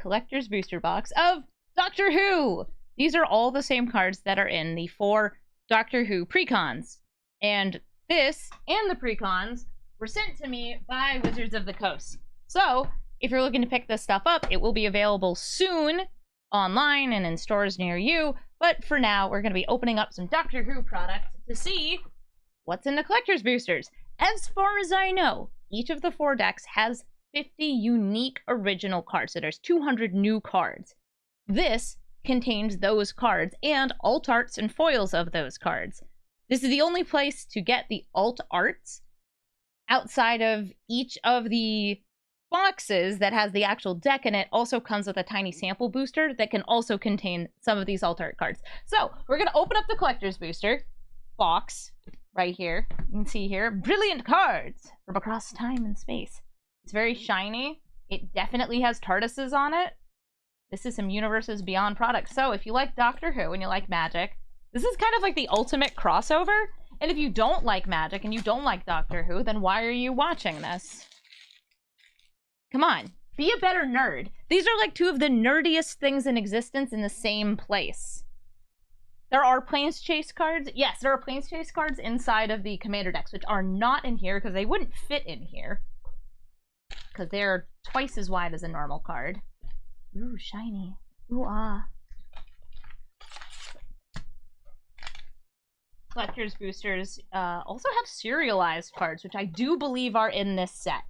collector's booster box of Doctor Who. These are all the same cards that are in the 4 Doctor Who precons. And this and the precons were sent to me by Wizards of the Coast. So, if you're looking to pick this stuff up, it will be available soon online and in stores near you. But for now, we're going to be opening up some Doctor Who products to see what's in the collector's boosters. As far as I know, each of the 4 decks has 50 unique original cards. So there's 200 new cards. This contains those cards and alt arts and foils of those cards. This is the only place to get the alt arts outside of each of the boxes that has the actual deck in it. Also comes with a tiny sample booster that can also contain some of these alt art cards. So we're going to open up the collector's booster box right here. You can see here, brilliant cards from across time and space. It's very shiny. It definitely has TARDISes on it. This is some Universes Beyond products. So if you like Doctor Who and you like Magic, this is kind of like the ultimate crossover. And if you don't like Magic and you don't like Doctor Who, then why are you watching this? Come on, be a better nerd. These are like 2 of the nerdiest things in existence in the same place. There are Planescape cards. Yes, there are Planescape cards inside of the Commander decks, which are not in here because they wouldn't fit in here. Because they're twice as wide as a normal card. Ooh, shiny. Ooh, ah. Collector's boosters also have serialized cards, which I do believe are in this set.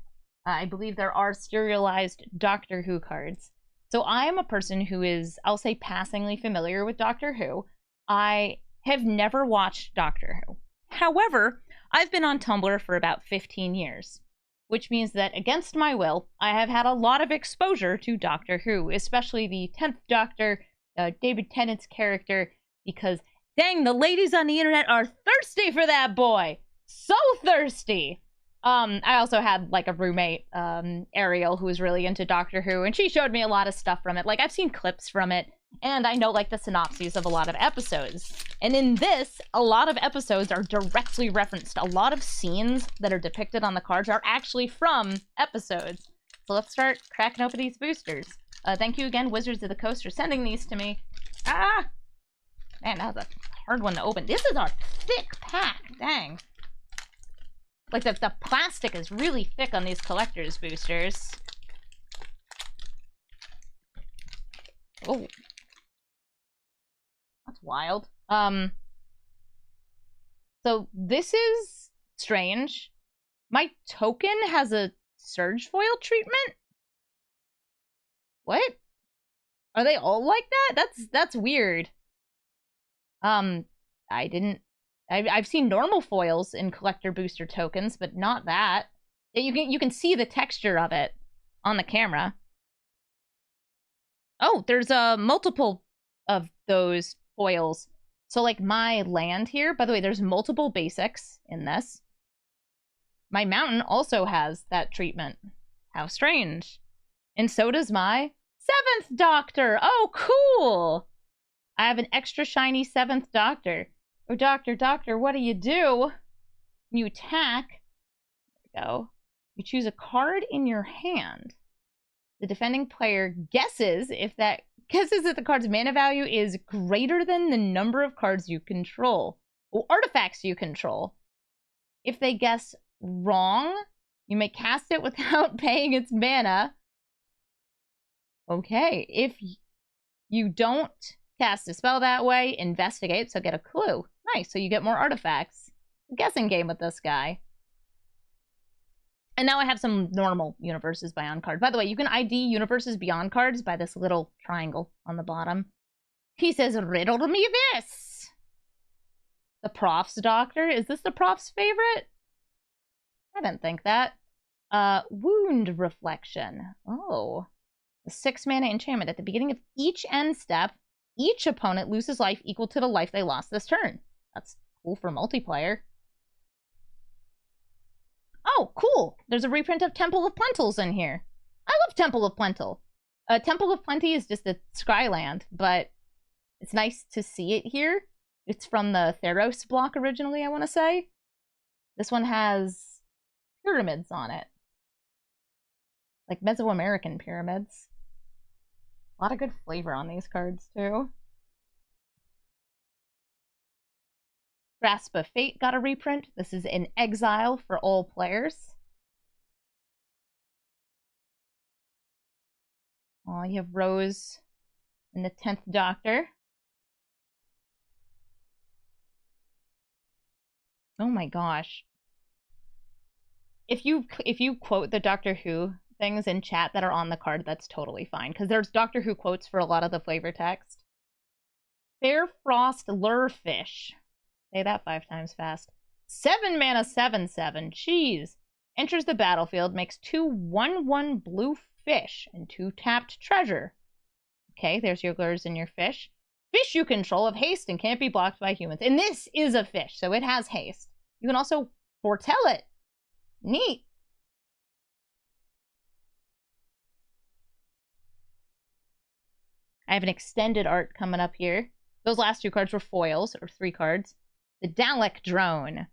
I believe there are serialized Doctor Who cards. So I am a person who is, I'll say, passingly familiar with Doctor Who. I have never watched Doctor Who. However, I've been on Tumblr for about 15 years, which means that against my will, I have had a lot of exposure to Doctor Who, especially the 10th Doctor, David Tennant's character, because dang, the ladies on the internet are thirsty for that boy. So thirsty. I also had like a roommate, Ariel, who was really into Doctor Who, and she showed me a lot of stuff from it. Like, I've seen clips from it, and I know like the synopses of a lot of episodes. And in this, a lot of episodes are directly referenced. A lot of scenes that are depicted on the cards are actually from episodes. So let's start cracking open these boosters. Thank you again, Wizards of the Coast, for sending these to me. Ah! Man, that was a hard one to open. This is a thick pack, dang. Like, the plastic is really thick on these collector's boosters. Oh. That's wild. So this is strange. My token has a surge foil treatment? What? Are they all like that? That's weird. I've seen normal foils in collector booster tokens, but not that. You can see the texture of it on the camera. Oh, there's multiple of those foils. So like my land here, by the way, there's multiple basics in this. My mountain also has that treatment. How strange. And so does my 7th Doctor. Oh, cool. I have an extra shiny 7th Doctor. Oh, Doctor, what do? You attack. There we go. You choose a card in your hand. The defending player guesses if that the card's mana value is greater than the number of cards you control, or artifacts you control. If they guess wrong, you may cast it without paying its mana. Okay, if you don't cast a spell that way, investigate, so get a clue. Nice, so you get more artifacts. A guessing game with this guy. And now I have some normal Universes Beyond cards. By the way, you can ID Universes Beyond cards by this little triangle on the bottom. He says, riddle me this. The Prof's Doctor? Is this the Prof's favorite? I didn't think that. Wound Reflection. Oh. A 6-mana enchantment. At the beginning of each end step, each opponent loses life equal to the life they lost this turn. That's cool for multiplayer. Oh, cool. There's a reprint of Temple of Plentals in here. I love Temple of Plental. Temple of Plenty is just a Skyland, but it's nice to see it here. It's from the Theros block originally, I want to say. This one has pyramids on it. Like Mesoamerican pyramids. A lot of good flavor on these cards, too. Grasp of Fate got a reprint. This is in exile for all players. Oh, you have Rose and the 10th Doctor. Oh my gosh. If you quote the Doctor Who things in chat that are on the card, that's totally fine, because there's Doctor Who quotes for a lot of the flavor text. Fairfrost Lurefish. Say that 5 times fast. 7 mana, 7/7. Jeez. Enters the battlefield, makes 2 1/1 blue fish and 2 tapped treasure. Okay, there's your lures and your fish. Fish you control have haste and can't be blocked by humans. And this is a fish, so it has haste. You can also foretell it. Neat. I have an extended art coming up here. Those last 2 cards were foils, or 3 cards. The Dalek Drone.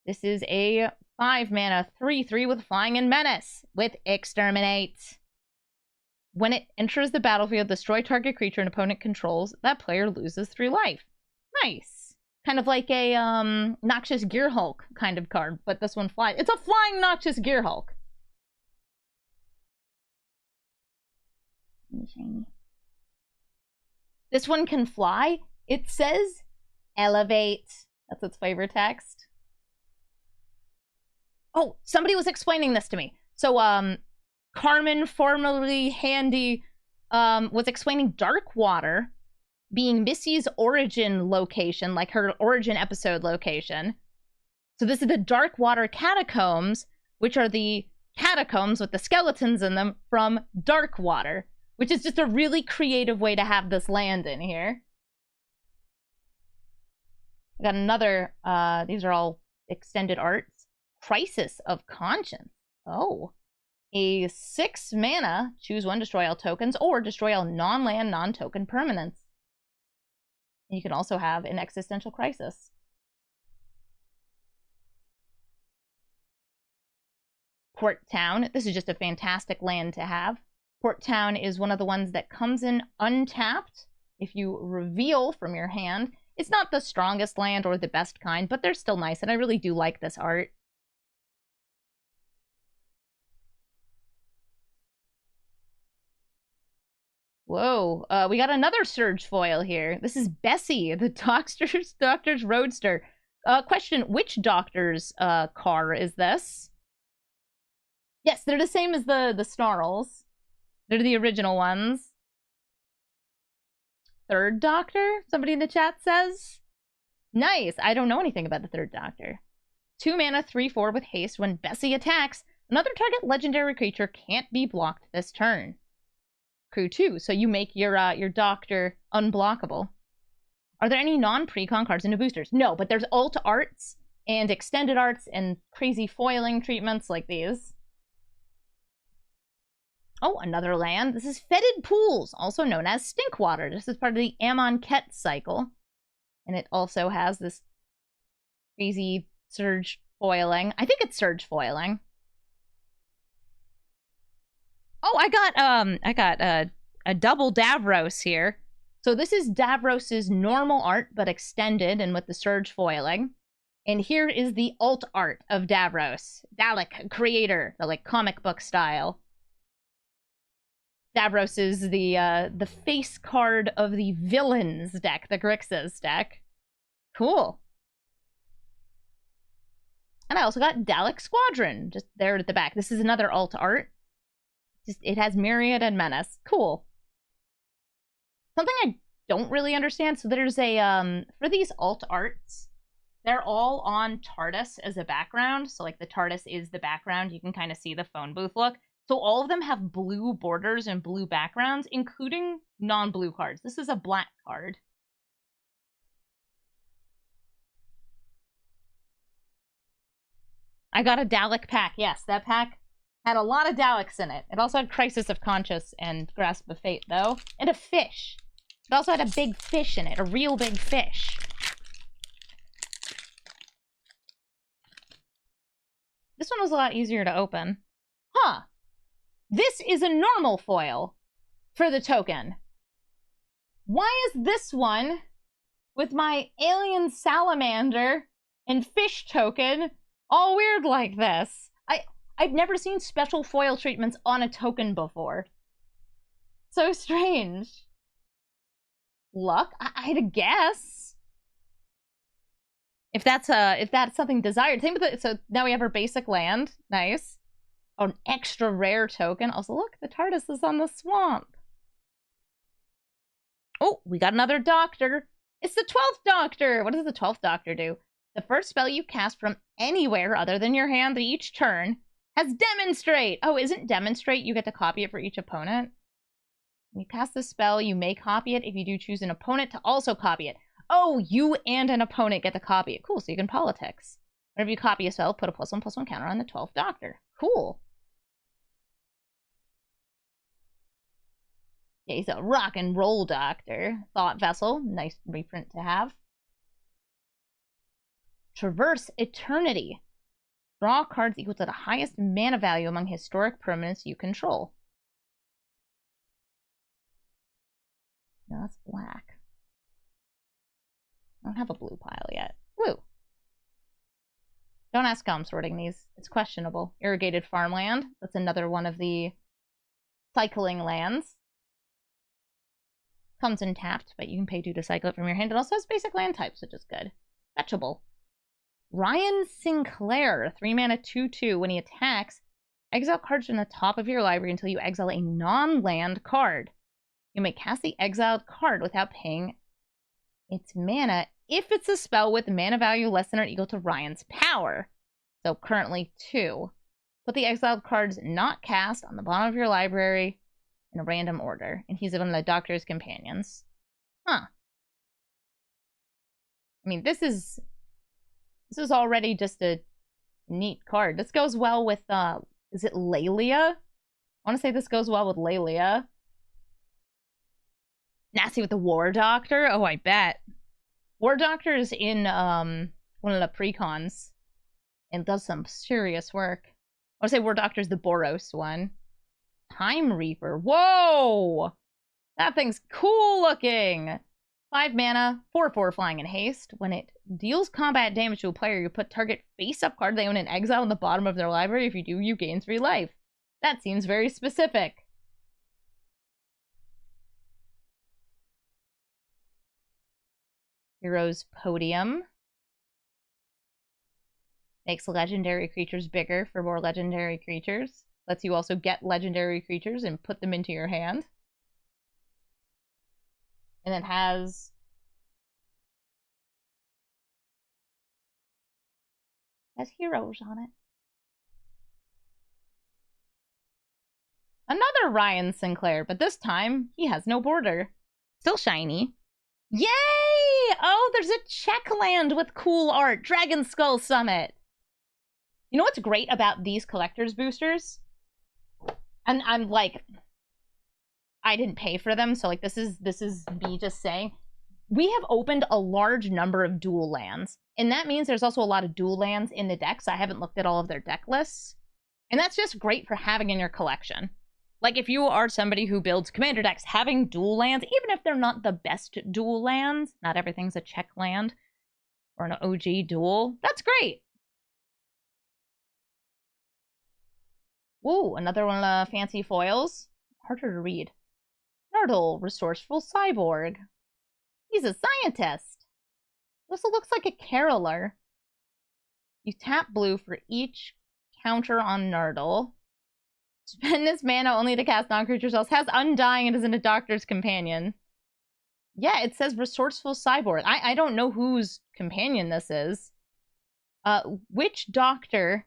This is a 5 mana 3/3 with Flying and Menace with Exterminate. When it enters the battlefield, destroy target creature an opponent controls. That player loses 3 life. Nice. Kind of like a Noxious Gearhulk kind of card, but this one flies. It's a flying Noxious Gearhulk. Shiny. This one can fly. It says elevate. That's its flavor text. Oh, somebody was explaining this to me. So, Carmen, formerly Handy, was explaining Darkwater being Missy's origin location, like her origin episode location. So this is the Darkwater Catacombs, which are the catacombs with the skeletons in them from Darkwater, which is just a really creative way to have this land in here. I got another, these are all extended arts. Crisis of Conscience. Oh. A 6 mana, choose 1, destroy all tokens, or destroy all non-land, non-token permanents. And you can also have an existential crisis. Port Town. This is just a fantastic land to have. Port Town is one of the ones that comes in untapped if you reveal from your hand. It's not the strongest land or the best kind, but they're still nice, and I really do like this art. Whoa, we got another Surge foil here. This is Bessie, the Doctor's Roadster. Question, which Doctor's car is this? Yes, they're the same as the Snarls. They're the original ones. 3rd Doctor? Somebody in the chat says? Nice, I don't know anything about the 3rd Doctor. 2 mana, 3/4 with haste. When Bessie attacks, another target legendary creature can't be blocked this turn. Crew 2, so you make your Doctor unblockable. Are there any non-precon cards in the boosters? No, but there's alt arts and extended arts and crazy foiling treatments like these. Oh, another land. This is Fetid Pools, also known as Stinkwater. This is part of the Amon-Ket cycle. And it also has this crazy surge foiling. I think it's surge foiling. Oh, I got a double Davros here. So this is Davros's normal art, but extended and with the surge foiling. And here is the alt art of Davros. Dalek, creator, the like comic book style. Davros is the face card of the villains deck, the Grixis deck. Cool. And I also got Dalek Squadron, just there at the back. This is another alt art. Just, it has Myriad and Menace. Cool. Something I don't really understand. So there's a, for these alt arts, they're all on TARDIS as a background. So like the TARDIS is the background. You can kind of see the phone booth look. So all of them have blue borders and blue backgrounds, including non-blue cards. This is a black card. I got a Dalek pack. Yes, that pack had a lot of Daleks in it. It also had Crisis of Conscience and Grasp of Fate, though. And a fish. It also had a big fish in it. A real big fish. This one was a lot easier to open. Huh. This is a normal foil for the token. Why is this one with my alien salamander and fish token all weird like this? I've never seen special foil treatments on a token before. So strange. Luck? I'd guess. If that's something desired. Same with it. So now we have our basic land. Nice. Oh, an extra rare token. Also, look, the TARDIS is on the swamp. Oh, we got another Doctor. It's the 12th Doctor. What does the 12th Doctor do? The first spell you cast from anywhere other than your hand each turn has Demonstrate. Oh, isn't Demonstrate you get to copy it for each opponent? When you cast this spell, you may copy it if you do choose an opponent to also copy it. Oh, you and an opponent get to copy it. Cool, so you can politics. Whenever you copy a spell, put a +1/+1 counter on the 12th Doctor. Cool. Yeah, he's a rock and roll Doctor. Thought Vessel, nice reprint to have. Traverse Eternity. Draw cards equal to the highest mana value among historic permanents you control. No, that's black. I don't have a blue pile yet. Blue. Don't ask how I'm sorting these. It's questionable. Irrigated Farmland. That's another one of the cycling lands. Comes untapped, but you can pay 2 to cycle it from your hand. It also has basic land types, which is good. Fetchable. Ryan Sinclair, 3 mana 2/2. When he attacks, exile cards from the top of your library until you exile a non-land card. You may cast the exiled card without paying its mana if it's a spell with mana value less than or equal to Ryan's power. So currently 2. Put the exiled cards not cast on the bottom of your library in a random order. And he's one of the Doctor's companions. Huh. I mean, this is already just a neat card. This goes well with, is it Lelia? I want to say this goes well with Lelia. Nasty with the War Doctor? Oh, I bet. War Doctor is in one of the precons and does some serious work. I want to say War Doctor is the Boros one. Time Reaper. Whoa! That thing's cool looking! 5 mana, 4/4 flying and haste. When it deals combat damage to a player, you put target face-up card they own in exile in the bottom of their library. If you do, you gain 3 life. That seems very specific. Heroes Podium. Makes legendary creatures bigger for more legendary creatures. Lets you also get legendary creatures and put them into your hand. And it has heroes on it. Another Ryan Sinclair, but this time he has no border. Still shiny. Yay! Oh, there's a Czech land with cool art. Dragon Skull Summit. You know what's great about these collector's boosters? And I'm like, I didn't pay for them, so like this is me just saying. We have opened a large number of dual lands, and that means there's also a lot of dual lands in the decks. I haven't looked at all of their deck lists, and that's just great for having in your collection. Like, if you are somebody who builds commander decks, having dual lands, even if they're not the best dual lands, not everything's a Czech land or an OG dual, that's great. Ooh, another one of the fancy foils. Harder to read. Nardole, resourceful cyborg. He's a scientist. Also looks like a caroler. You tap blue for each counter on Nardole. Spend this mana only to cast non-creature spells. Has Undying and is in a Doctor's Companion. Yeah, it says resourceful cyborg. I don't know whose companion this is. Which Doctor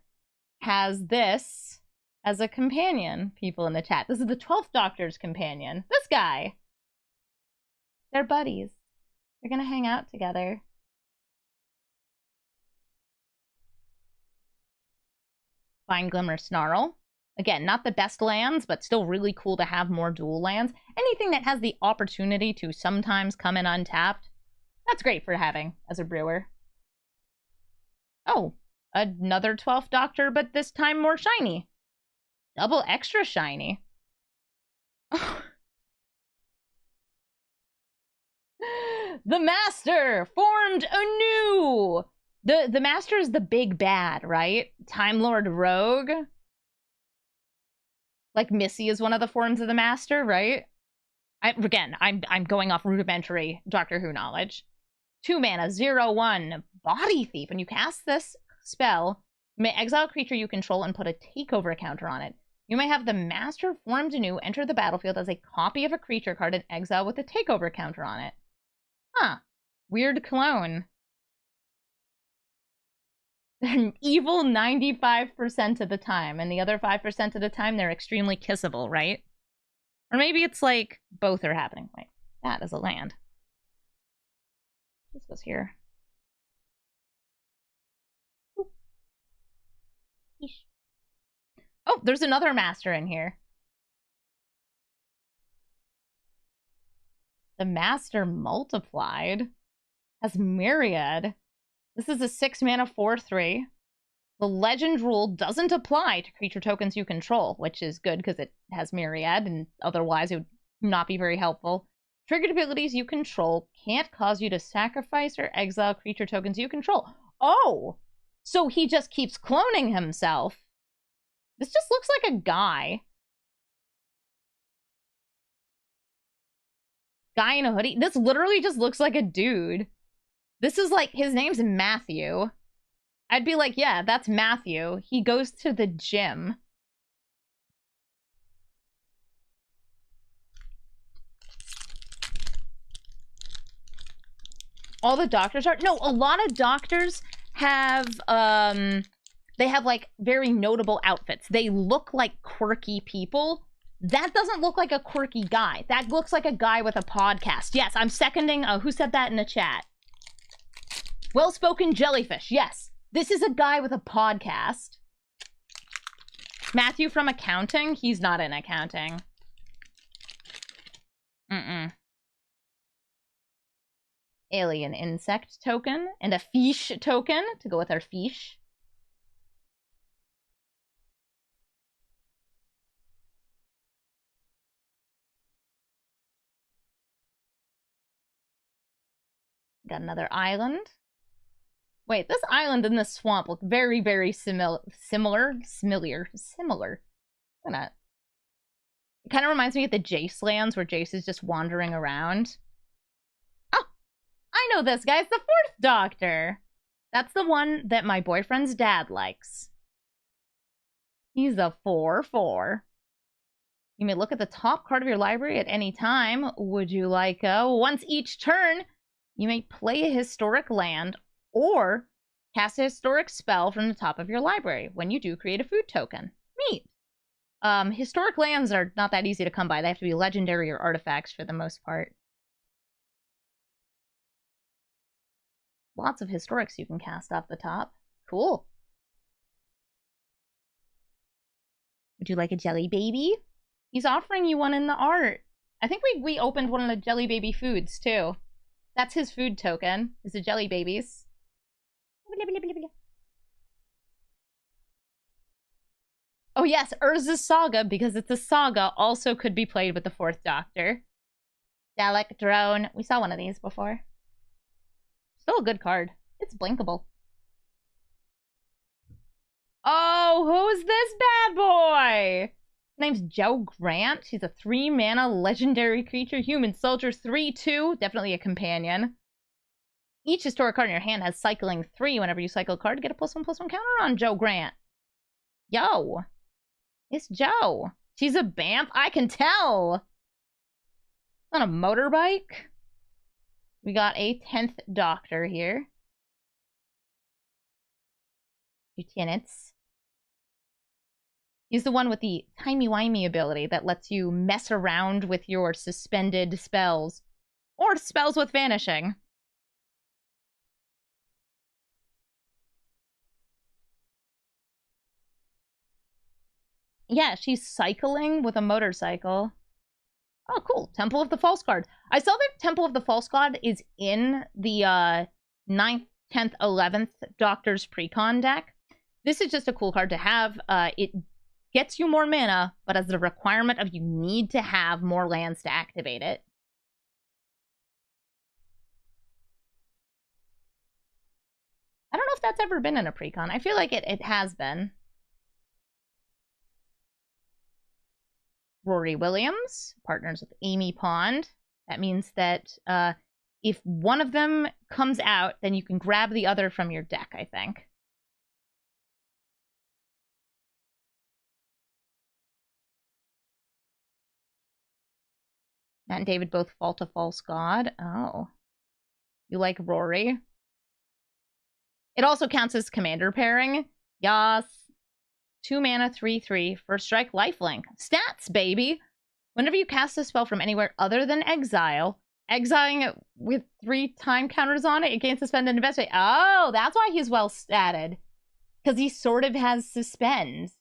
has this as a companion? People in the chat. This is the 12th Doctor's companion. This guy. They're buddies. They're gonna hang out together. Fine Glimmer Snarl. Again, not the best lands, but still really cool to have more dual lands. Anything that has the opportunity to sometimes come in untapped, that's great for having as a brewer. Oh, another 12th Doctor, but this time more shiny. Double extra shiny. The Master formed anew! The Master is the big bad, right? Time Lord Rogue. Like Missy is one of the forms of the Master, right? I'm going off rudimentary Doctor Who knowledge. 2 mana, 0/1, Body Thief. When you cast this spell, you may exile a creature you control and put a takeover counter on it. You may have the Master formed anew enter the battlefield as a copy of a creature card in exile with a takeover counter on it. Huh. Weird clone. Evil 95% of the time, and the other 5% of the time they're extremely kissable, right? Or maybe it's like both are happening. Wait, that is a land. This was here. Oh, there's another Master in here. The Master multiplied has Myriad. This is a 6 mana 4/3. The legend rule doesn't apply to creature tokens you control, which is good because it has Myriad, and otherwise it would not be very helpful. Triggered abilities you control can't cause you to sacrifice or exile creature tokens you control. Oh! So he just keeps cloning himself. This just looks like a guy. Guy in a hoodie. This literally just looks like a dude. This is like, his name's Matthew. I'd be like, yeah, that's Matthew. He goes to the gym. All the doctors are... No, a lot of doctors have, they have, like, very notable outfits. They look like quirky people. That doesn't look like a quirky guy. That looks like a guy with a podcast. Yes, I'm seconding... who said that in the chat? Well-spoken jellyfish. Yes. This is a guy with a podcast. Matthew from accounting? He's not in accounting. Alien insect token and a fish token to go with our fish. Got another island. Wait, this island and this swamp look very, very similar. It kind of reminds me of the Jace lands where Jace is just wandering around. Oh, I know this guy. It's the 4th Doctor. That's the one that my boyfriend's dad likes. He's a 4/4. You may look at the top card of your library at any time. Would you like once each turn, you may play a historic land or cast a historic spell from the top of your library. When you do, create a food token. Neat. Historic lands are not that easy to come by. They have to be legendary or artifacts for the most part. Lots of historics you can cast off the top. Cool. Would you like a jelly baby? He's offering you one in the art. I think we opened one of the jelly baby foods too. That's his food token, is the jelly babies. Oh yes, Urza's Saga, because it's a saga, also could be played with the 4th Doctor. Dalek Drone. We saw one of these before. Still a good card. It's blinkable. Oh, who's this bad boy? His name's Joe Grant. He's a 3 mana legendary creature. Human soldier 3/2. Definitely a companion. Each historic card in your hand has cycling 3. Whenever you cycle a card, get a +1/+1 counter on Joe Grant. Yo. It's Joe. She's a Bamf. I can tell. On a motorbike. We got a 10th Doctor here. Lieutenants. He's the one with the timey-wimey ability that lets you mess around with your suspended spells. Or spells with vanishing. Yeah, she's cycling with a motorcycle. Oh, cool. Temple of the False card. I saw that Temple of the False god is in the 9th, 10th, 11th Doctor's Precon deck. This is just a cool card to have. It gets you more mana, but as the requirement of you need to have more lands to activate it. that's ever been in a precon. I feel like it has been. Rory Williams, partners with Amy Pond. That means that if one of them comes out, then you can grab the other from your deck, I think. Matt and David both fall to False God. Oh. You like Rory? It also counts as commander pairing. Yas. 2 mana, 3/3, first strike, lifelink. Stats, baby! Whenever you cast a spell from anywhere other than exile, exiling it with 3 time counters on it, it gains suspend and investigate. Oh, that's why he's well statted. Because he sort of has suspend.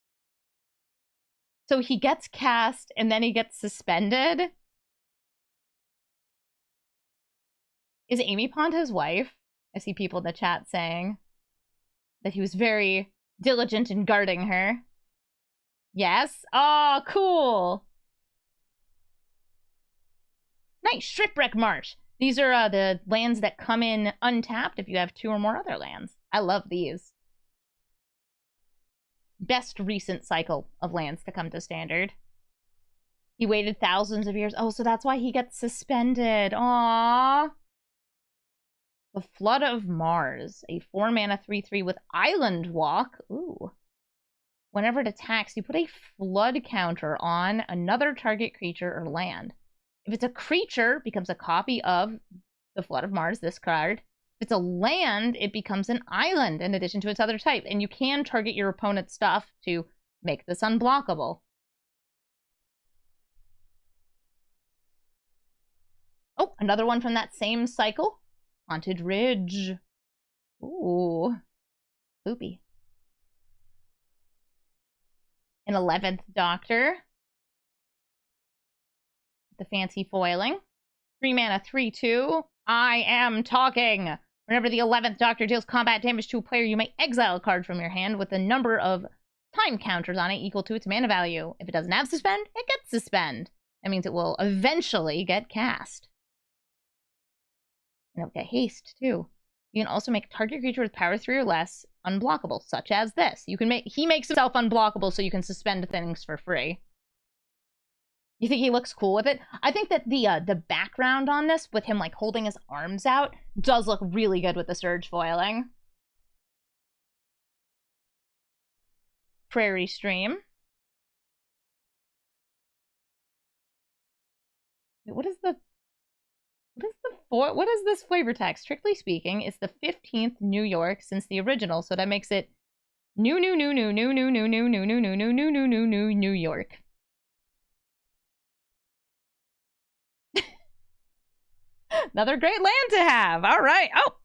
So he gets cast, and then he gets suspended. Is Amy Pond his wife? I see people in the chat saying that he was very diligent in guarding her. Yes? Oh, cool! Nice! Shipwreck Marsh! These are the lands that come in untapped if you have 2 or more other lands. I love these. Best recent cycle of lands to come to Standard. He waited thousands of years. Oh, so that's why he gets suspended. Aww. The Flood of Mars. A 4 mana 3/3 with Island Walk. Ooh. Whenever it attacks, you put a flood counter on another target creature or land. If it's a creature, it becomes a copy of the Flood of Mars, this card. If it's a land, it becomes an island in addition to its other type. And you can target your opponent's stuff to make this unblockable. Oh, another one from that same cycle. Haunted Ridge. Ooh. Poopy. An 11th Doctor. The fancy foiling. 3 mana, 3/2. I am talking. Whenever the 11th Doctor deals combat damage to a player, you may exile a card from your hand with the number of time counters on it equal to its mana value. If it doesn't have suspend, it gets suspend. That means it will eventually get cast. And it'll get haste, too. You can also make target creature with power 3 or less unblockable, such as this. You can he makes himself unblockable so you can suspend things for free. You think he looks cool with it? I think that the background on this, with him like holding his arms out, does look really good with the Surge foiling. Prairie Stream. What is this flavor text? Strictly speaking, it's the 15th New York since the original, so that makes it New York. Another great land to have. All right. Oh,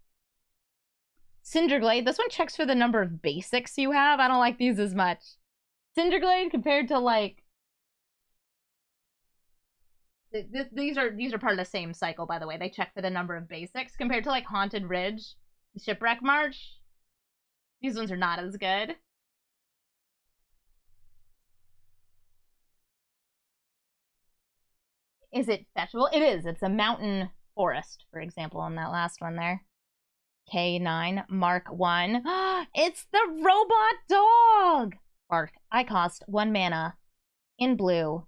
Cinderglade. This one checks for the number of basics you have. I don't like these as much. Cinderglade compared to like these are part of the same cycle, by the way. They check for the number of basics compared to like Haunted Ridge, Shipwreck Marsh. These ones are not as good. Is it fetchable? It is. It's a mountain forest, for example, on that last one there. K9 Mark 1. It's the robot dog! Bark. I cost 1 mana in blue.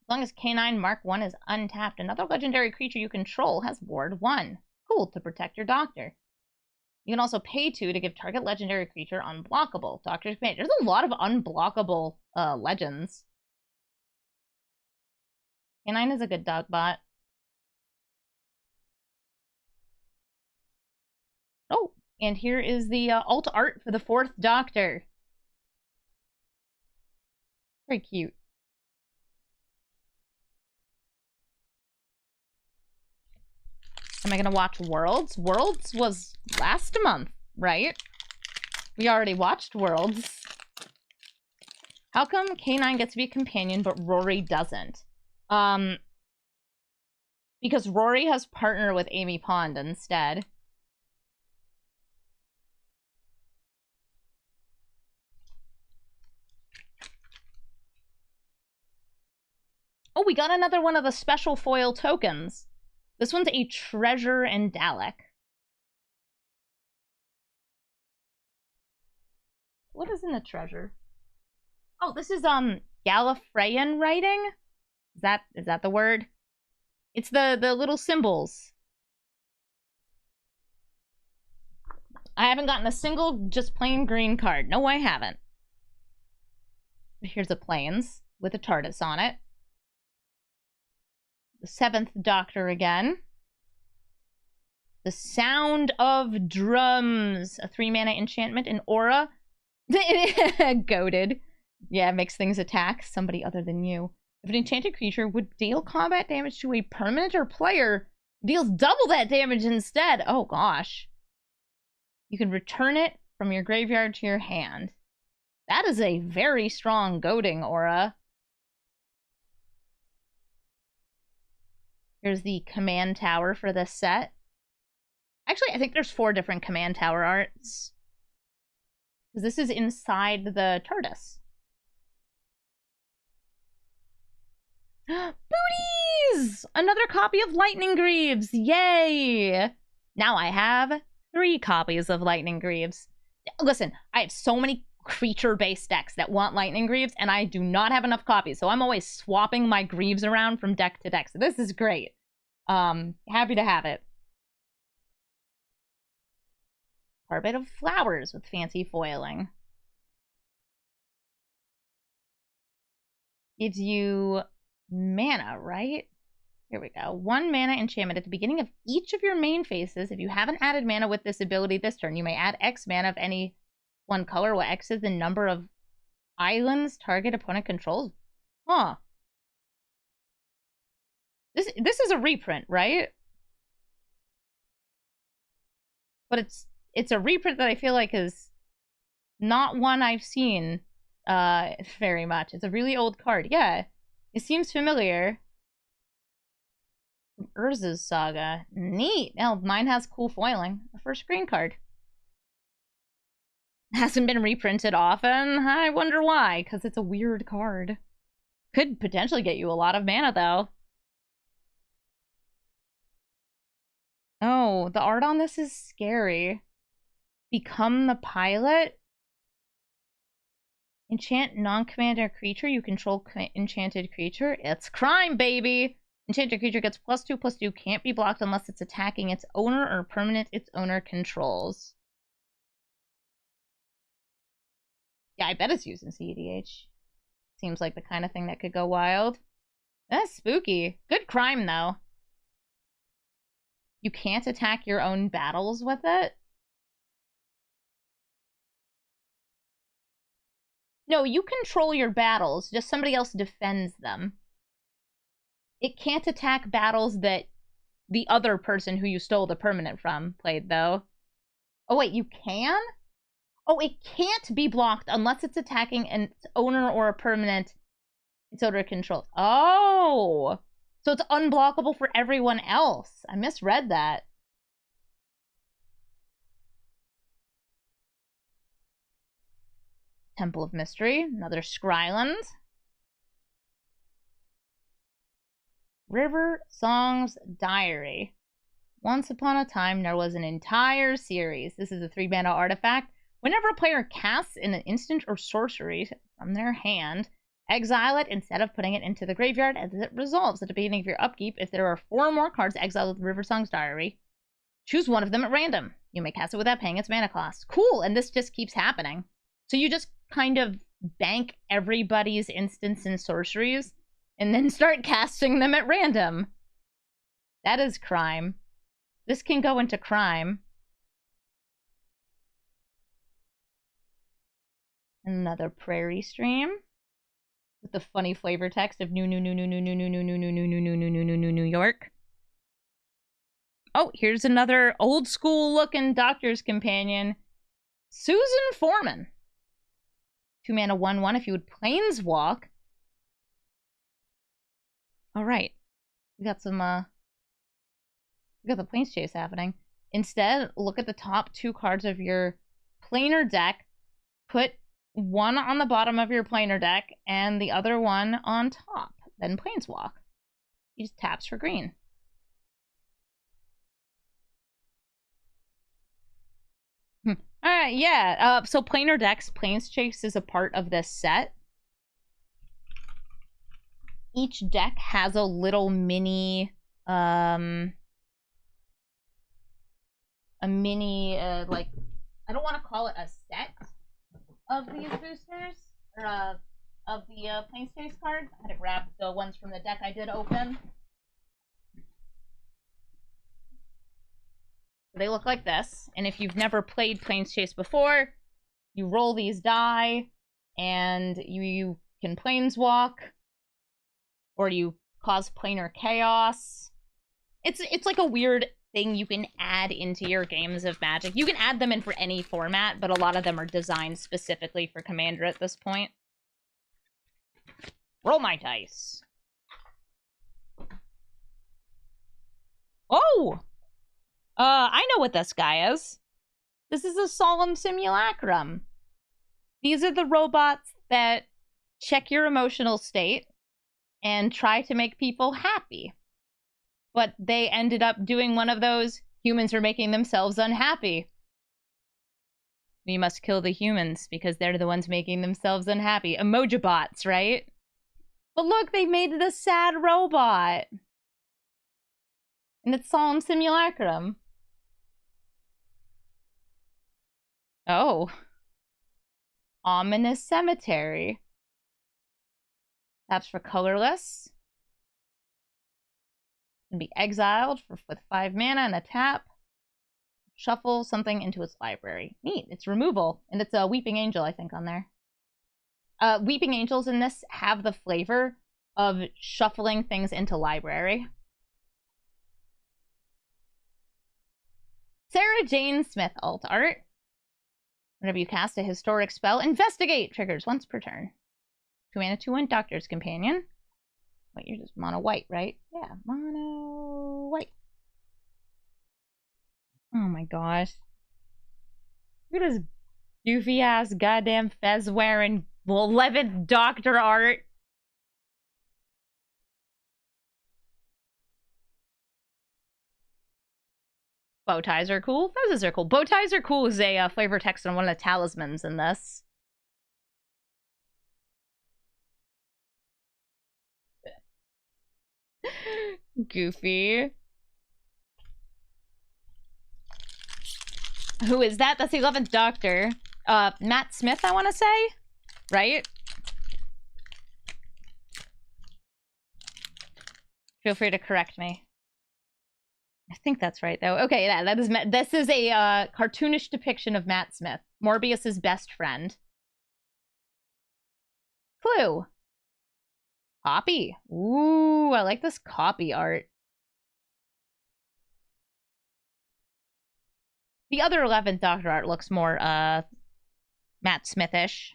As long as K9 Mark 1 is untapped, another legendary creature you control has ward 1. Cool, to protect your doctor. You can also pay 2 to give target legendary creature unblockable. Doctor's Command. There's a lot of unblockable legends. K9 is a good dog bot. Oh, and here is the alt art for the 4th Doctor. Very cute. Am I gonna watch Worlds? Worlds was last month, right? We already watched Worlds. How come K9 gets to be a companion, but Rory doesn't? Because Rory has partner with Amy Pond instead. Oh, we got another one of the special foil tokens. This one's a Treasure and Dalek. What is in the treasure? Oh, this is Gallifreyan writing? Is that the word? It's the little symbols. I haven't gotten a single just plain green card. No, I haven't. Here's a Plains with a TARDIS on it. The 7th Doctor again. The Sound of Drums. A 3-mana enchantment in Aura. Goated. Yeah, it makes things attack somebody other than you. If an enchanted creature would deal combat damage to a permanent or player, deals double that damage instead. Oh, gosh. You can return it from your graveyard to your hand. That is a very strong goading aura. Here's the command tower for this set. Actually, I think there's 4 different command tower arts. Because this is inside the TARDIS. Booties! Another copy of Lightning Greaves! Yay! Now I have 3 copies of Lightning Greaves. Listen, I have so many creature-based decks that want Lightning Greaves, and I do not have enough copies, so I'm always swapping my Greaves around from deck to deck. So this is great. Happy to have it. Carpet of Flowers with fancy foiling. Gives you mana, right? Here we go. 1 mana enchantment at the beginning of each of your main phases. If you haven't added mana with this ability this turn, you may add X mana of any one color, where X is the number of islands target opponent controls. Huh. This is a reprint, right? But it's a reprint that I feel like is not one I've seen very much. It's a really old card. Yeah, it seems familiar. From Urza's Saga. Neat. Now, mine has cool foiling. A first green card. Hasn't been reprinted often. I wonder why, because it's a weird card. Could potentially get you a lot of mana, though. Oh, the art on this is scary. Become the pilot. Enchant non-commander creature. You control enchanted creature. It's crime, baby! Enchanted creature gets +2/+2. Can't be blocked unless it's attacking its owner or permanent its owner controls. Yeah, I bet it's using CEDH. Seems like the kind of thing that could go wild. That's spooky. Good crime, though. You can't attack your own battles with it? No, you control your battles, just somebody else defends them. It can't attack battles that the other person who you stole the permanent from played, though. Oh, wait, you can? Oh, it can't be blocked unless it's attacking its owner or a permanent its owner controls. Oh! So it's unblockable for everyone else. I misread that. Temple of Mystery. Another Scryland. River Song's Diary. Once upon a time, there was an entire series. This is a 3-mana artifact. Whenever a player casts an instant or sorcery from their hand, exile it instead of putting it into the graveyard as it resolves at the beginning of your upkeep. If there are 4 or more cards exiled with River Song's Diary, choose one of them at random. You may cast it without paying its mana cost. Cool, and this just keeps happening. So you just kind of bank everybody's instants and sorceries and then start casting them at random. That is crime. This can go into crime. Another Prairie Stream with the funny flavor text of New York. Oh, here's another old school looking Doctor's Companion. Susan Foreman. 2 mana 1/1 if you would Planeswalk. All right. We got some we got the Planes Chase happening. Instead, look at the top 2 cards of your planar deck. Put one on the bottom of your planar deck and the other one on top. Then Planeswalk. He just taps for green. Alright, Yeah. So Planar Decks, Planescape is a part of this set. Each deck has a little mini, like, I don't want to call it a set of these boosters, or, of the, Planescape cards. I had to grab the ones from the deck I did open. They look like this, and if you've never played Planescape before, you roll these die, and you can planeswalk, or you cause planar chaos. It's like a weird thing you can add into your games of Magic. You can add them in for any format, but a lot of them are designed specifically for Commander at this point. Roll my dice. Oh! I know what this guy is. This is a solemn simulacrum. These are the robots that check your emotional state and try to make people happy. But they ended up doing one of those, humans are making themselves unhappy. We must kill the humans because they're the ones making themselves unhappy. Emojibots, right? But look, they made it a sad robot. And it's solemn simulacrum. Oh. Ominous cemetery. Taps for colorless. Can be exiled with 5 mana and a tap. Shuffle something into its library. Neat. It's removal. And it's a Weeping Angel, I think, on there. Weeping Angels in this have the flavor of shuffling things into library. Sarah Jane Smith alt art. Whenever you cast a historic spell, investigate triggers once per turn. 2 mana, 2/1 Doctor's Companion. Wait, you're just mono white, right? Yeah, mono white. Oh my gosh. Look at this goofy ass goddamn fez wearing 11th Doctor art. Bow ties are cool. Fezzes are cool. Bow ties are cool is a flavor text on one of the talismans in this. Goofy. Who is that? That's the 11th Doctor. Matt Smith, I want to say? Right? Feel free to correct me. I think that's right, though. Okay, yeah, that is this is a cartoonish depiction of Matt Smith, Morbius's best friend. Clue. Copy. Ooh, I like this copy art. The other 11th Doctor art looks more, Matt Smith-ish.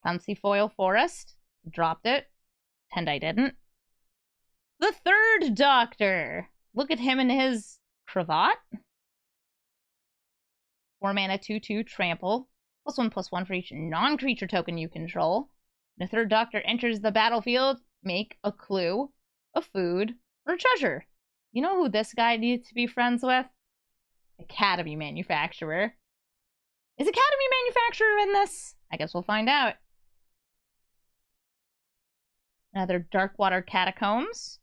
Fancy Foil Forest. Dropped it. Pretend I didn't. The 3rd Doctor. Look at him in his cravat. 4 mana, 2/2 trample. +1/+1 for each non-creature token you control. When the 3rd Doctor enters the battlefield, make a clue, a food, or a treasure. You know who this guy needs to be friends with? Academy Manufacturer. Is Academy Manufacturer in this? I guess we'll find out. Another Darkwater Catacombs.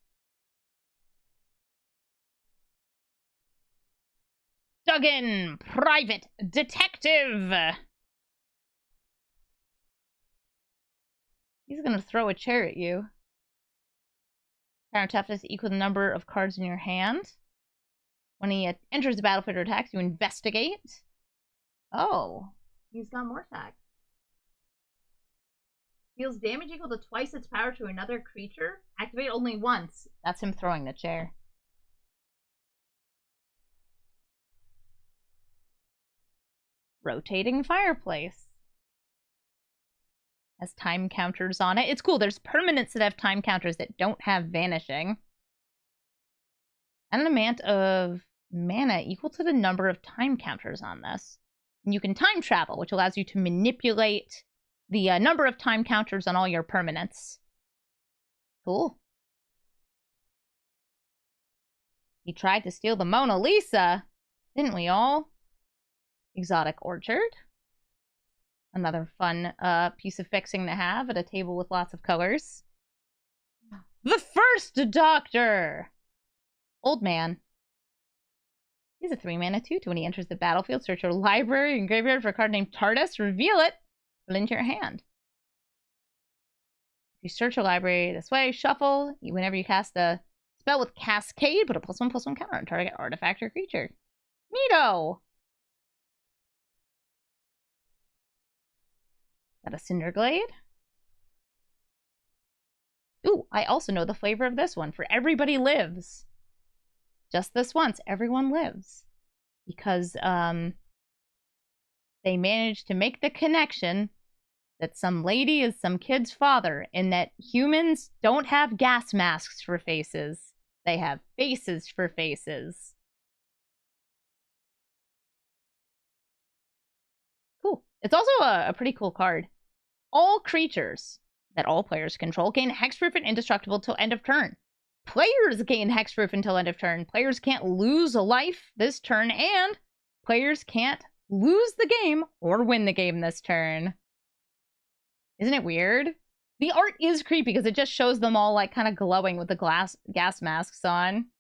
Duggan, Private Detective. He's gonna throw a chair at you. Power toughness equal the number of cards in your hand. When he enters the battlefield or attacks, you investigate. Oh, he's got more attacks. Deals damage equal to twice its power to another creature. Activate only once. That's him throwing the chair. Rotating Fireplace. Has time counters on it. It's cool. There's permanents that have time counters that don't have vanishing. And an amount of mana equal to the number of time counters on this. And you can time travel, which allows you to manipulate the number of time counters on all your permanents Cool. He tried to steal the Mona Lisa. Didn't we all? Exotic Orchard. Another fun piece of fixing to have at a table with lots of colors. The First Doctor! Old man. He's a 3-mana 2/2. When he enters the battlefield, search your library and graveyard for a card named TARDIS. Reveal it. Put it into your hand. If you search your library this way, shuffle. Whenever you cast a spell with Cascade, put a +1/+1 counter on target artifact or creature. Neato! Got a Cinderglade. Ooh, I also know the flavor of this one. For Everybody Lives. Just this once, everyone lives. Because, they managed to make the connection that some lady is some kid's father, and that humans don't have gas masks for faces. They have faces for faces. Cool. It's also a pretty cool card. All creatures that all players control gain hexproof and indestructible till end of turn. Players gain hexproof until end of turn. Players can't lose a life this turn, and players can't lose the game or win the game this turn. Isn't it weird? The art is creepy because it just shows them all like kind of glowing with the gas masks on.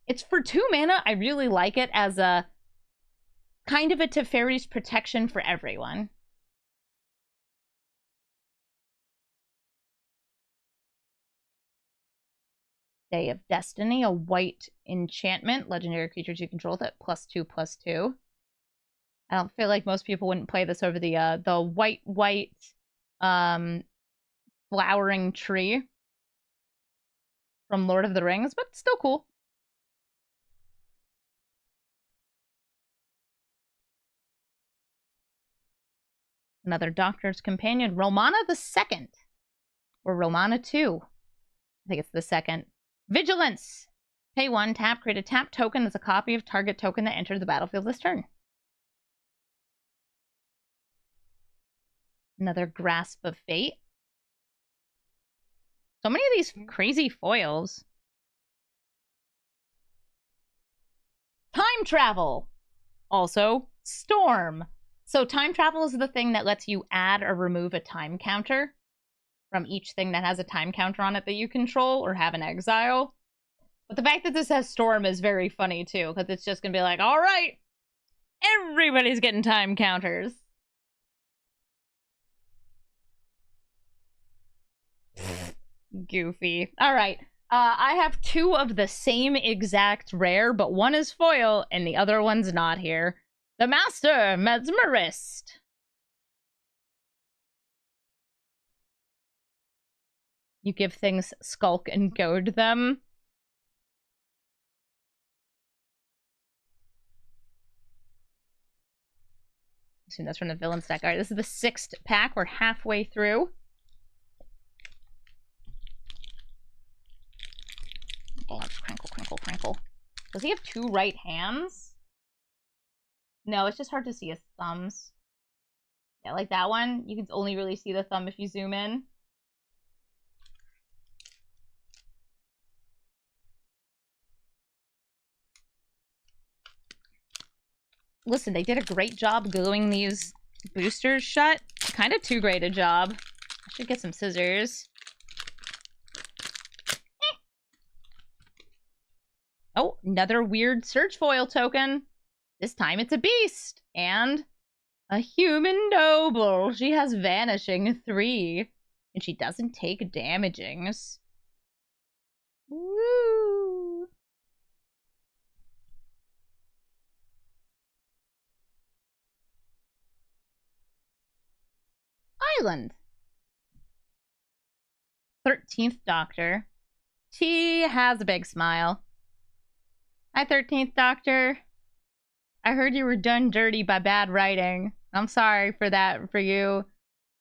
It's for 2 mana. I really like it as a kind of a Teferi's protection for everyone. Day of Destiny, a white enchantment. Legendary creatures you control that +2/+2. I don't feel like most people wouldn't play this over the white flowering tree from Lord of the Rings, but still cool. Another Doctor's Companion, Romana the Second, or Romana 2. I think it's the second. Vigilance! Pay 1, tap, create a tap token as a copy of target token that entered the battlefield this turn. Another Grasp of Fate. So many of these crazy foils. Time Travel! Also, Storm. So time travel is the thing that lets you add or remove a time counter from each thing that has a time counter on it that you control or have in exile. But the fact that this has Storm is very funny too, because it's just going to be like, all right, everybody's getting time counters. Goofy. All right. I have 2 of the same exact rare, but one is foil and the other one's not here. The Master Mesmerist. You give things skulk and goad them. I assume that's from the villain stack. All right, this is the 6th pack. We're halfway through. Oh, crinkle, crinkle, crinkle. Does he have 2 right hands? No, it's just hard to see his thumbs. Yeah, like that one. You can only really see the thumb if you zoom in. Listen, they did a great job gluing these boosters shut. Kind of too great a job. I should get some scissors. Oh, another weird search foil token. This time it's a beast. And a human noble. She has Vanishing 3. And she doesn't take damagings. Woo! Island. 13th Doctor. She has a big smile. Hi, 13th Doctor. I heard you were done dirty by bad writing. I'm sorry for that for you.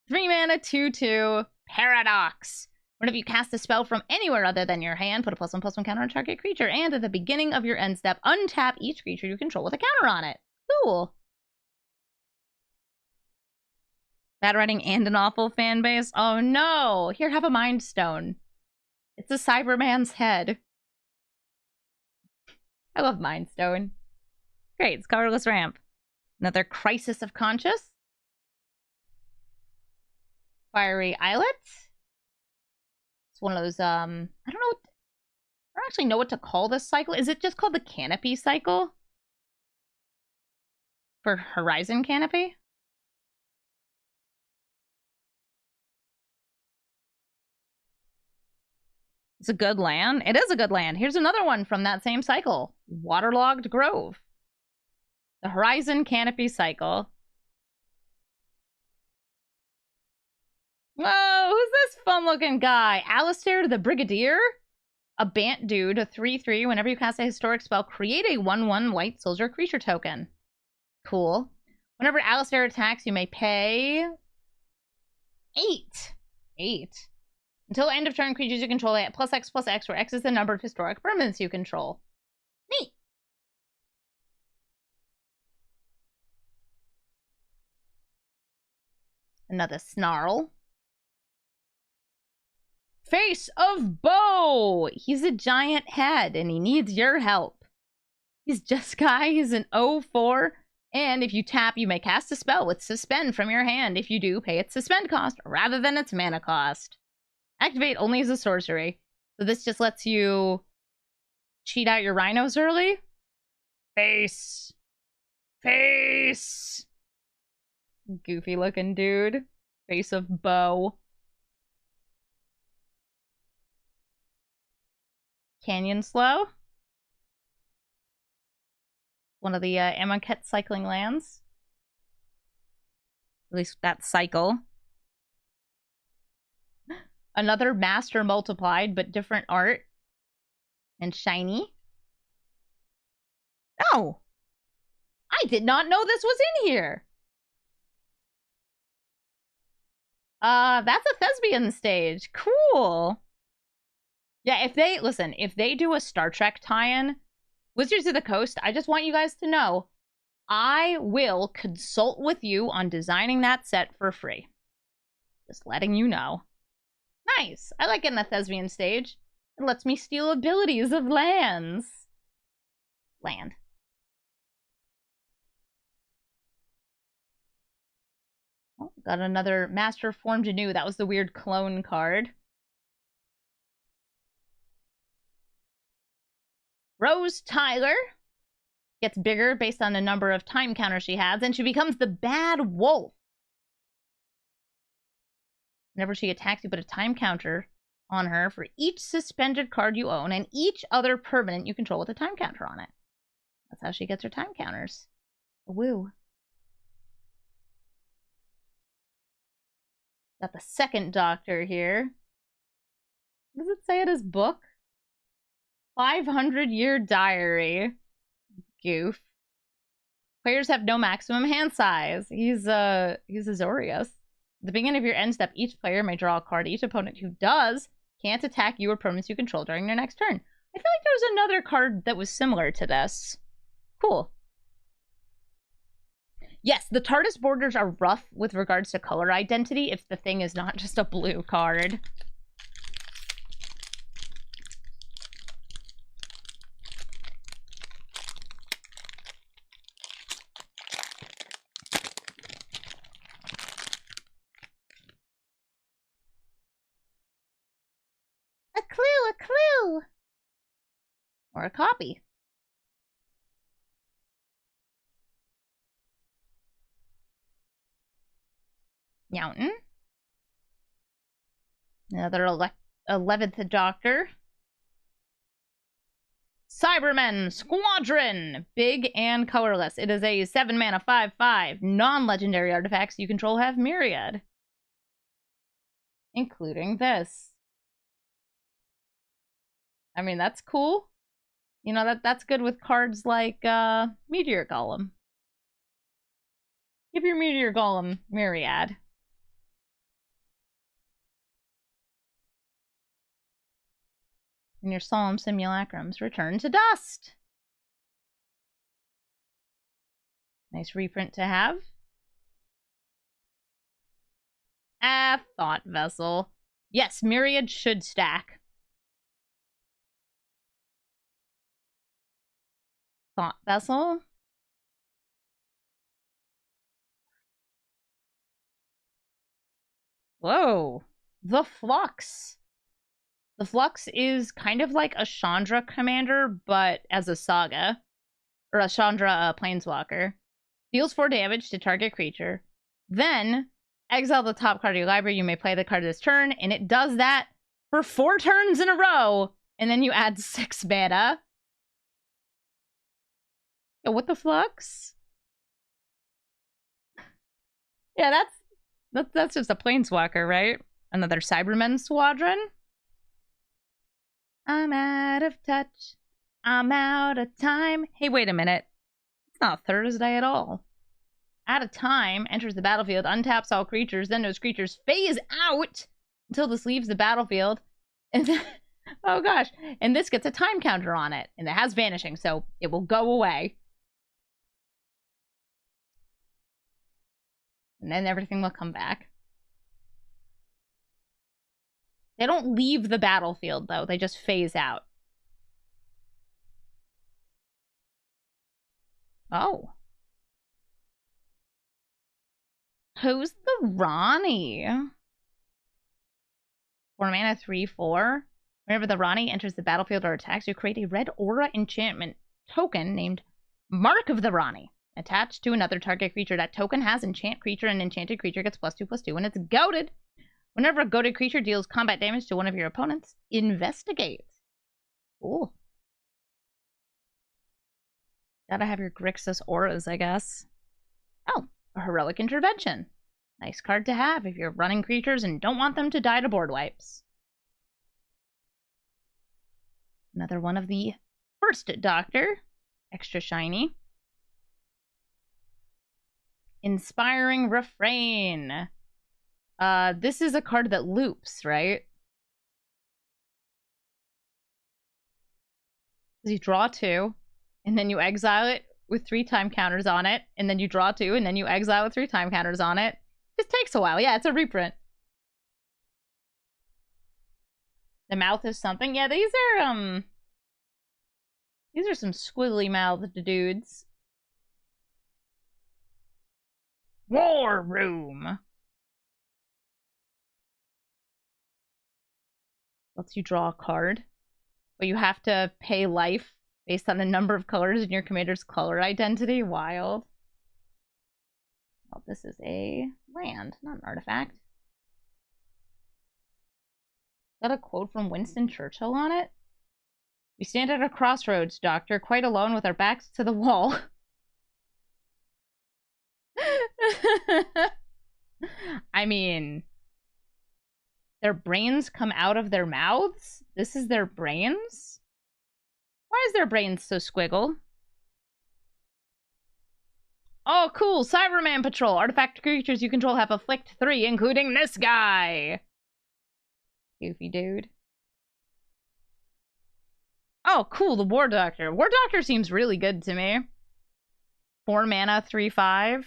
3 mana, 2/2. Paradox. Whenever you cast a spell from anywhere other than your hand, put a +1/+1 counter on target creature, and at the beginning of your end step, untap each creature you control with a counter on it. Cool. Bad writing and an awful fan base? Oh no! Here, have a Mind Stone. It's a Cyberman's head. I love Mind Stone. Great, it's colorless ramp. Another Crisis of Conscious. Fiery Islet. It's one of those, I don't actually know what to call this cycle. Is it just called the Canopy cycle? For Horizon Canopy? It's a good land. It is a good land. Here's another one from that same cycle. Waterlogged Grove. The Horizon Canopy cycle. Whoa, who's this fun-looking guy? Alistair the Brigadier? A Bant dude, a 3/3. Whenever you cast a historic spell, create a 1/1 white soldier creature token. Cool. Whenever Alistair attacks, you may pay 8. 8. Until end of turn, creatures you control at +X/+X, where X is the number of historic permanents you control. Neat. Another Snarl. Face of Bow! He's a giant head, and he needs your help. He's Jeskai, he's an 0/4, and if you tap, you may cast a spell with Suspend from your hand. If you do, pay its Suspend cost rather than its mana cost. Activate only as a sorcery. So this just lets you cheat out your rhinos early. Face. Face! Goofy looking dude. Face of Bow. Canyon Slow. One of the Amonkhet cycling lands. At least that cycle. Another Master Multiplied, but different art. And shiny. Oh! I did not know this was in here! That's a Thespian stage. Cool! Yeah, if they do a Star Trek tie-in, Wizards of the Coast, I just want you guys to know, I will consult with you on designing that set for free. Just letting you know. Nice. I like getting a Thespian stage. It lets me steal abilities of lands. Land. Oh, got another Master Formed Anew. That was the weird clone card. Rose Tyler gets bigger based on the number of time counters she has, and she becomes the Bad Wolf. Whenever she attacks, you put a time counter on her for each suspended card you own and each other permanent you control with a time counter on it. That's how she gets her time counters. Woo. Got the second Doctor here. What does it say in his book? 500-year diary. Goof. Players have no maximum hand size. He's Azorius. At the beginning of your end step, each player may draw a card. Each opponent who does can't attack you or permanents you control during their next turn. I feel like there was another card that was similar to this. Cool. Yes, the TARDIS borders are rough with regards to color identity if the thing is not just a blue card. A clue! Or a copy. Mountain. Another 11th Doctor. Cybermen Squadron! Big and colorless. It is a 7-mana 5/5. Non-legendary artifacts you control have Myriad. Including this. I mean, that's cool. You know, that's good with cards like Meteor Golem. Give your Meteor Golem Myriad. And your Solemn Simulacrums return to dust. Nice reprint to have. Thought Vessel. Yes, Myriad should stack. Thought Vessel. Whoa. The Flux. The Flux is kind of like a Chandra commander, but as a saga. Or a Chandra planeswalker. Deals 4 damage to target creature. Then, exile the top card of your library. You may play the card this turn, and it does that for 4 turns in a row. And then you add 6 mana. Yo, what the Flux? Yeah, that's just a planeswalker, right? Another Cybermen squadron. I'm out of touch. I'm out of time. Hey, wait a minute. It's not Thursday at all. Out of time, enters the battlefield, untaps all creatures, then those creatures phase out until this leaves the battlefield. And then, oh gosh. And this gets a time counter on it. And it has vanishing, so it will go away. And then everything will come back. They don't leave the battlefield, though. They just phase out. Oh. Who's the Ronnie? 4 mana, 3/4. Whenever the Ronnie enters the battlefield or attacks, you create a red aura enchantment token named Mark of the Ronnie. Attached to another target creature. That token has enchant creature, and enchanted creature gets +2/+2 when it's goaded. Whenever a goaded creature deals combat damage to one of your opponents, investigate. Cool. Gotta have your Grixis auras, I guess. Oh, a heroic intervention. Nice card to have if you're running creatures and don't want them to die to board wipes. Another one of the first Doctor. Extra shiny. Inspiring Refrain. This is a card that loops, right? You draw 2, and then you exile it with 3 time counters on it, and then you draw 2, and then you exile with 3 time counters on it. Just takes a while. Yeah, it's a reprint. The mouth is something. Yeah, these are some squiggly mouthed dudes. War Room. Lets you draw a card, but you have to pay life based on the number of colors in your commander's color identity. Wild. Well, this is a land, not an artifact. Got a quote from Winston Churchill on it. We stand at a crossroads, Doctor, quite alone with our backs to the wall. I mean, their brains come out of their mouths? This is their brains? Why is their brains so squiggle? Oh, cool. Cyberman Patrol. Artifact creatures you control have afflict 3, including this guy. Goofy dude. Oh, cool. The War Doctor. War Doctor seems really good to me. 4 mana, 3/5.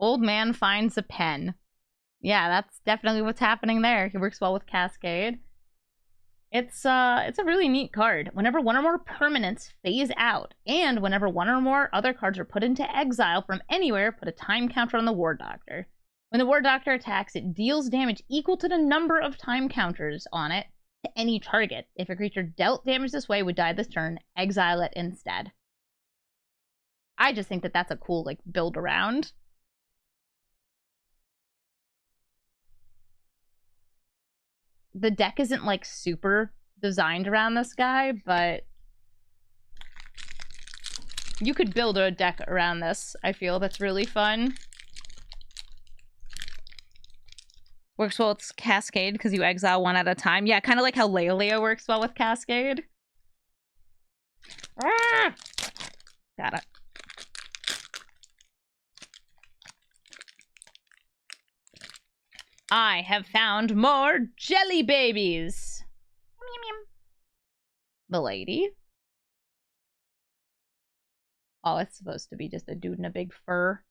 Old man finds a pen. Yeah, that's definitely what's happening there. He works well with Cascade. It's a really neat card. Whenever one or more permanents phase out, and whenever one or more other cards are put into exile from anywhere, put a time counter on the War Doctor. When the War Doctor attacks, it deals damage equal to the number of time counters on it to any target. If a creature dealt damage this way would die this turn, exile it instead. I just think that that's a cool, like, build around. The deck isn't, like, super designed around this guy, but you could build a deck around this, I feel. That's really fun. Works well with Cascade, because you exile 1 at a time. Yeah, kind of like how Leoleo works well with Cascade. Ah! Got it. I have found more jelly babies. Milady. Oh, it's supposed to be just a dude in a big fur.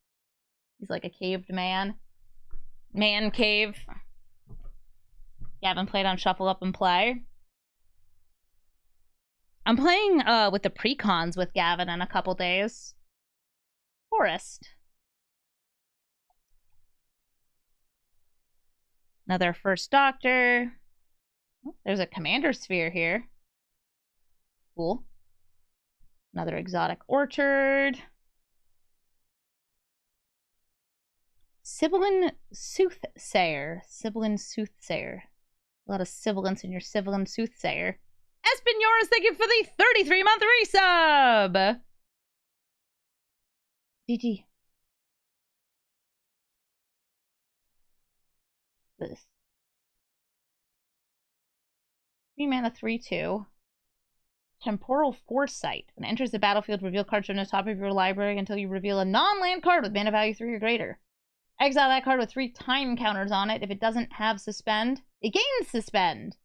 He's like a caved man. Man cave. Gavin played on Shuffle Up and Play. I'm playing with the precons with Gavin in a couple days. Forest. Another First Doctor. Oh, there's a Commander Sphere here. Cool. Another exotic orchard. Sibyllin Soothsayer. Sibyllin Soothsayer. A lot of sibilance in your Sibyllin Soothsayer. Espinoras, thank you for the 33-month resub! GG. This. 3 mana, 3/2. Temporal Foresight. When it enters the battlefield, reveal cards from the top of your library until you reveal a non-land card with mana value 3 or greater. Exile that card with 3 time counters on it. If it doesn't have Suspend, it gains Suspend.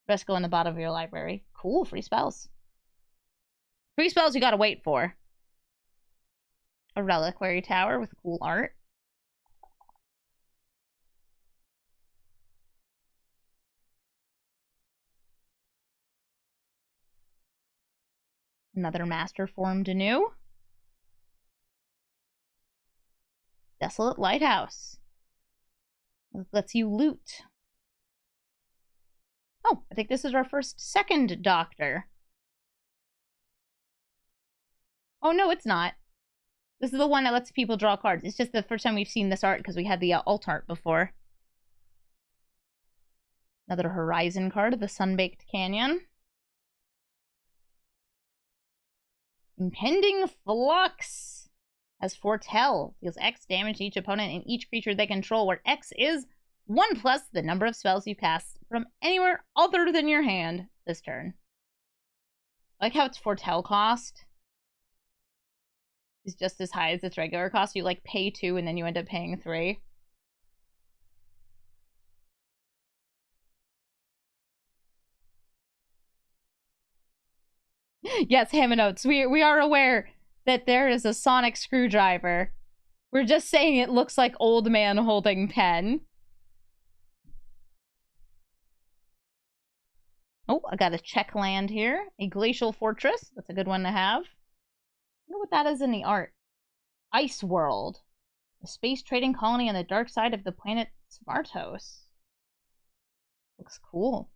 Rest go in the bottom of your library. Cool, free spells. Free spells you gotta wait for. A Reliquary Tower with cool art. Another Master formed anew. Desolate Lighthouse. Lets you loot. Oh, I think this is our second Doctor. Oh, no, it's not. This is the one that lets people draw cards. It's just the first time we've seen this art because we had the alt art before. Another Horizon card, the Sunbaked Canyon. Impending Flux has Foretell. Deals X damage to each opponent and each creature they control, where X is 1+ the number of spells you cast from anywhere other than your hand this turn. I like how its Foretell cost is just as high as its regular cost. You like pay 2 and then you end up paying 3. Yes, Haminotes, we are aware that there is a sonic screwdriver. We're just saying it looks like old man holding pen. Oh, I got a check land here. A Glacial Fortress. That's a good one to have. I wonder what that is in the art. Ice World. A space trading colony on the dark side of the planet Smartos. Looks cool.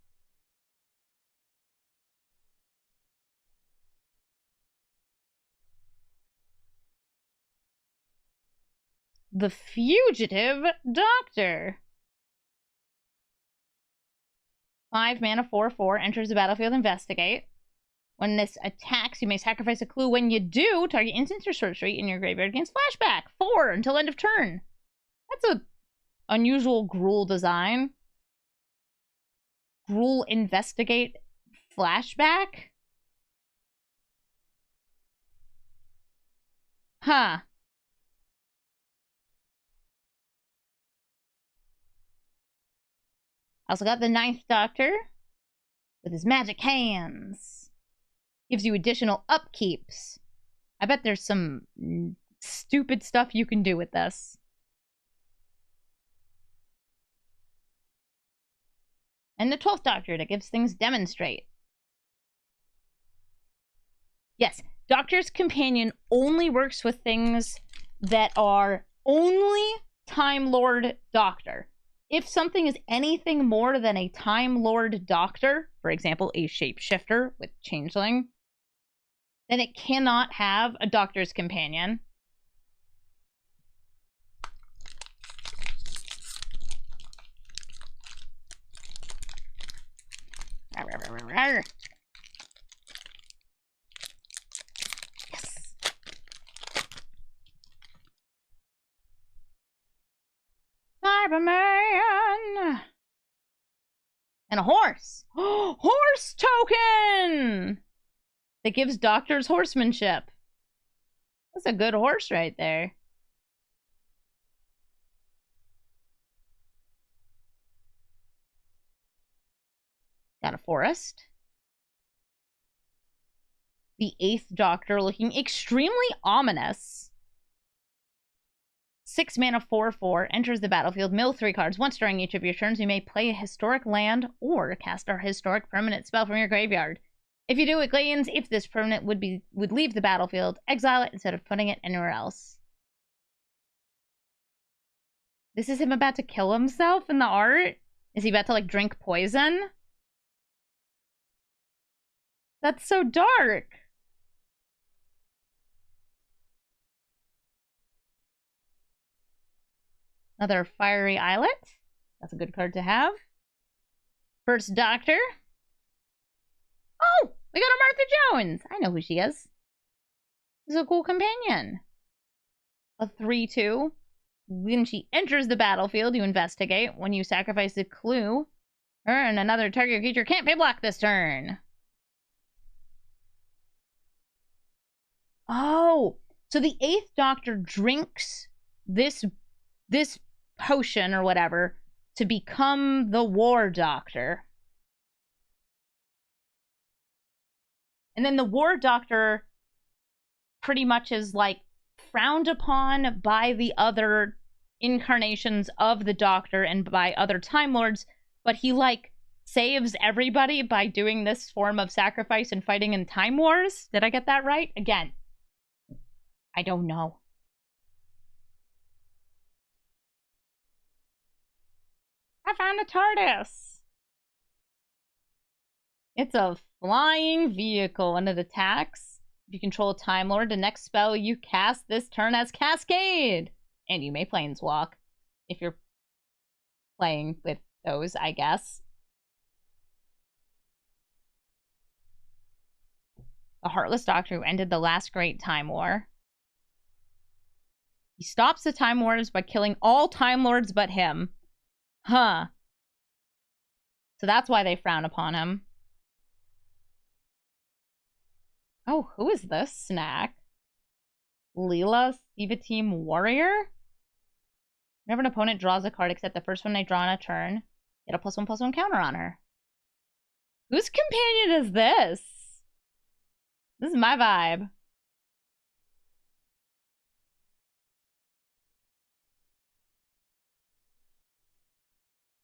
The Fugitive Doctor. 5 mana, 4/4, enters the battlefield, investigate. When this attacks, you may sacrifice a clue. When you do, target instants or sorcery in your graveyard gains flashback. 4 until end of turn. That's a unusual Gruul design. Gruul investigate flashback? Huh. Also got the 9th Doctor with his magic hands. Gives you additional upkeeps. I bet there's some stupid stuff you can do with this. And the 12th Doctor that gives things demonstrate. Yes, Doctor's Companion only works with things that are only Time Lord Doctor. If something is anything more than a Time Lord Doctor, for example, a Shapeshifter with Changeling, then it cannot have a Doctor's Companion. Yes. Cyberman! And a horse. Horse token! That gives doctors horsemanship. That's a good horse right there. Got a forest. The 8th Doctor looking extremely ominous. 6 mana 4/4, enters the battlefield, mill 3 cards. Once during each of your turns, you may play a historic land or cast a historic permanent spell from your graveyard. If you do, it gains if this permanent would leave the battlefield, exile it instead of putting it anywhere else. This is him about to kill himself in the art? Is he about to, like, drink poison? That's so dark. Another Fiery Islet. That's a good card to have. First Doctor. Oh, we got a Martha Jones. I know who she is. This is a cool companion. A 3/2. When she enters the battlefield, you investigate. When you sacrifice a clue, her and another target creature can't pay block this turn. Oh, so the 8th Doctor drinks this potion or whatever to become the War Doctor. And then the War Doctor pretty much is, like, frowned upon by the other incarnations of the Doctor and by other Time Lords, but he, like, saves everybody by doing this form of sacrifice and fighting in Time Wars. Did I get that right? Again, I don't know. I found a TARDIS. It's a flying vehicle and it attacks. If you control a Time Lord, the next spell you cast this turn has Cascade. And you may Planeswalk if you're playing with those, I guess. The Heartless Doctor who ended the last great Time War. He stops the Time Wars by killing all Time Lords but him. Huh. So that's why they frown upon him. Oh, who is this snack? Leela, Siva Team Warrior? Whenever an opponent draws a card except the first one they draw in a turn, get a +1/+1 counter on her. Whose companion is this? This is my vibe.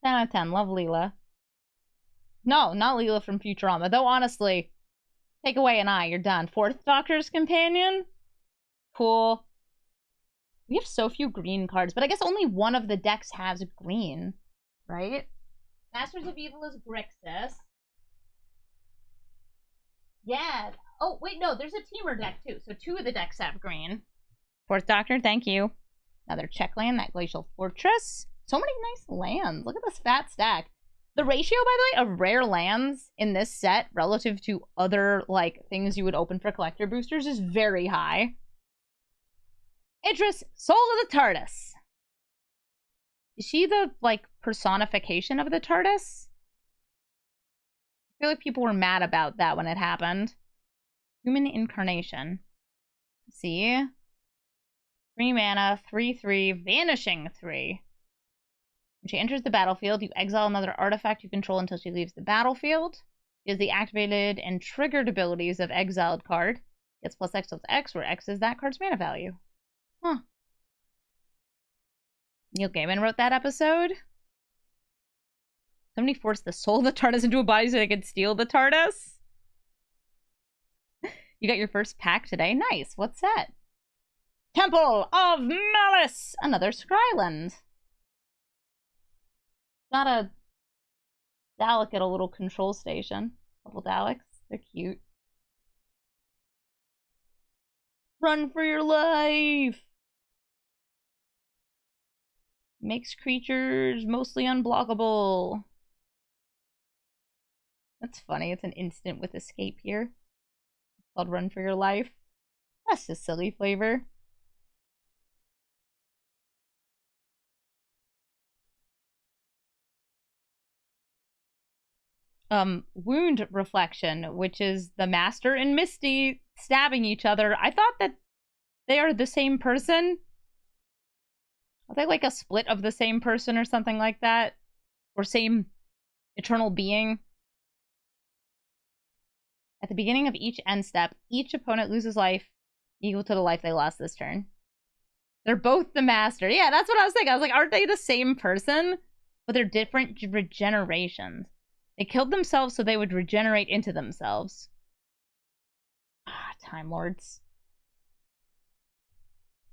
Ten out of 10. Love Leela. No, not Leela from Futurama. Though, honestly, take away an eye, you're done. 4th Doctor's companion? Cool. We have so few green cards, but I guess only one of the decks has green, right? Masters of Evil is Grixis. Yeah. Oh, wait, no, there's a Teamer deck, too. So 2 of the decks have green. 4th Doctor, thank you. Another check land, that Glacial Fortress. So many nice lands. Look at this fat stack. The ratio, by the way, of rare lands in this set relative to other, like, things you would open for collector boosters is very high. Idris, Soul of the TARDIS. Is she the, like, personification of the TARDIS? I feel like people were mad about that when it happened. Human Incarnation. Let's see. 3 mana, 3/3, Vanishing 3. When she enters the battlefield, you exile another artifact you control until she leaves the battlefield. She has the activated and triggered abilities of exiled card. Gets +X+X, where X is that card's mana value. Huh. Neil Gaiman wrote that episode. Somebody forced the soul of the TARDIS into a body so they could steal the TARDIS. You got your first pack today? Nice. What's that? Temple of Malice! Another Scryland. Got a Dalek at a little control station. Couple Daleks. They're cute. Run for your life! Makes creatures mostly unblockable. That's funny. It's an instant with escape here. It's called Run for Your Life. That's just silly flavor. Wound Reflection, which is the Master and Misty stabbing each other. I thought that they are the same person. Are they like a split of the same person or something like that? Or same eternal being? At the beginning of each end step, each opponent loses life equal to the life they lost this turn. They're both the master. Yeah, that's what I was thinking. I was like, aren't they the same person? But they're different regenerations. They killed themselves so they would regenerate into themselves. Ah, Time Lords.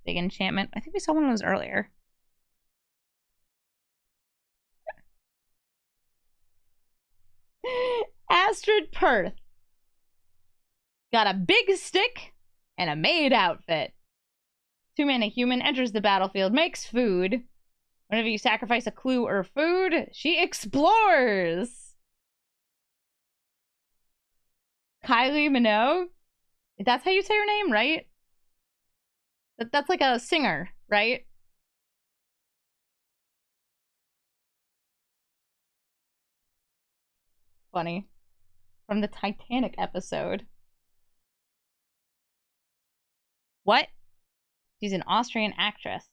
Big enchantment. I think we saw one of those earlier. Astrid Perth. Got a big stick and a maid outfit. 2-mana human enters the battlefield, makes food. Whenever you sacrifice a clue or food, she explores. Kylie Minogue? That's how you say her name, right? That's like a singer, right? Funny. From the Titanic episode. What? She's an Austrian actress.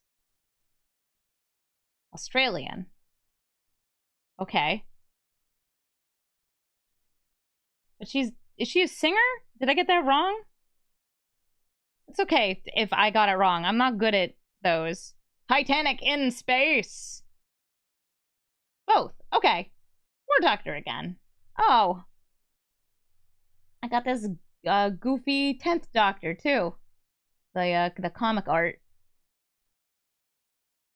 Australian. Okay. But is she a singer? Did I get that wrong? It's okay if I got it wrong. I'm not good at those. Titanic in space. Both. Okay. War Doctor again. Oh. I got this goofy 10th Doctor too. The comic art.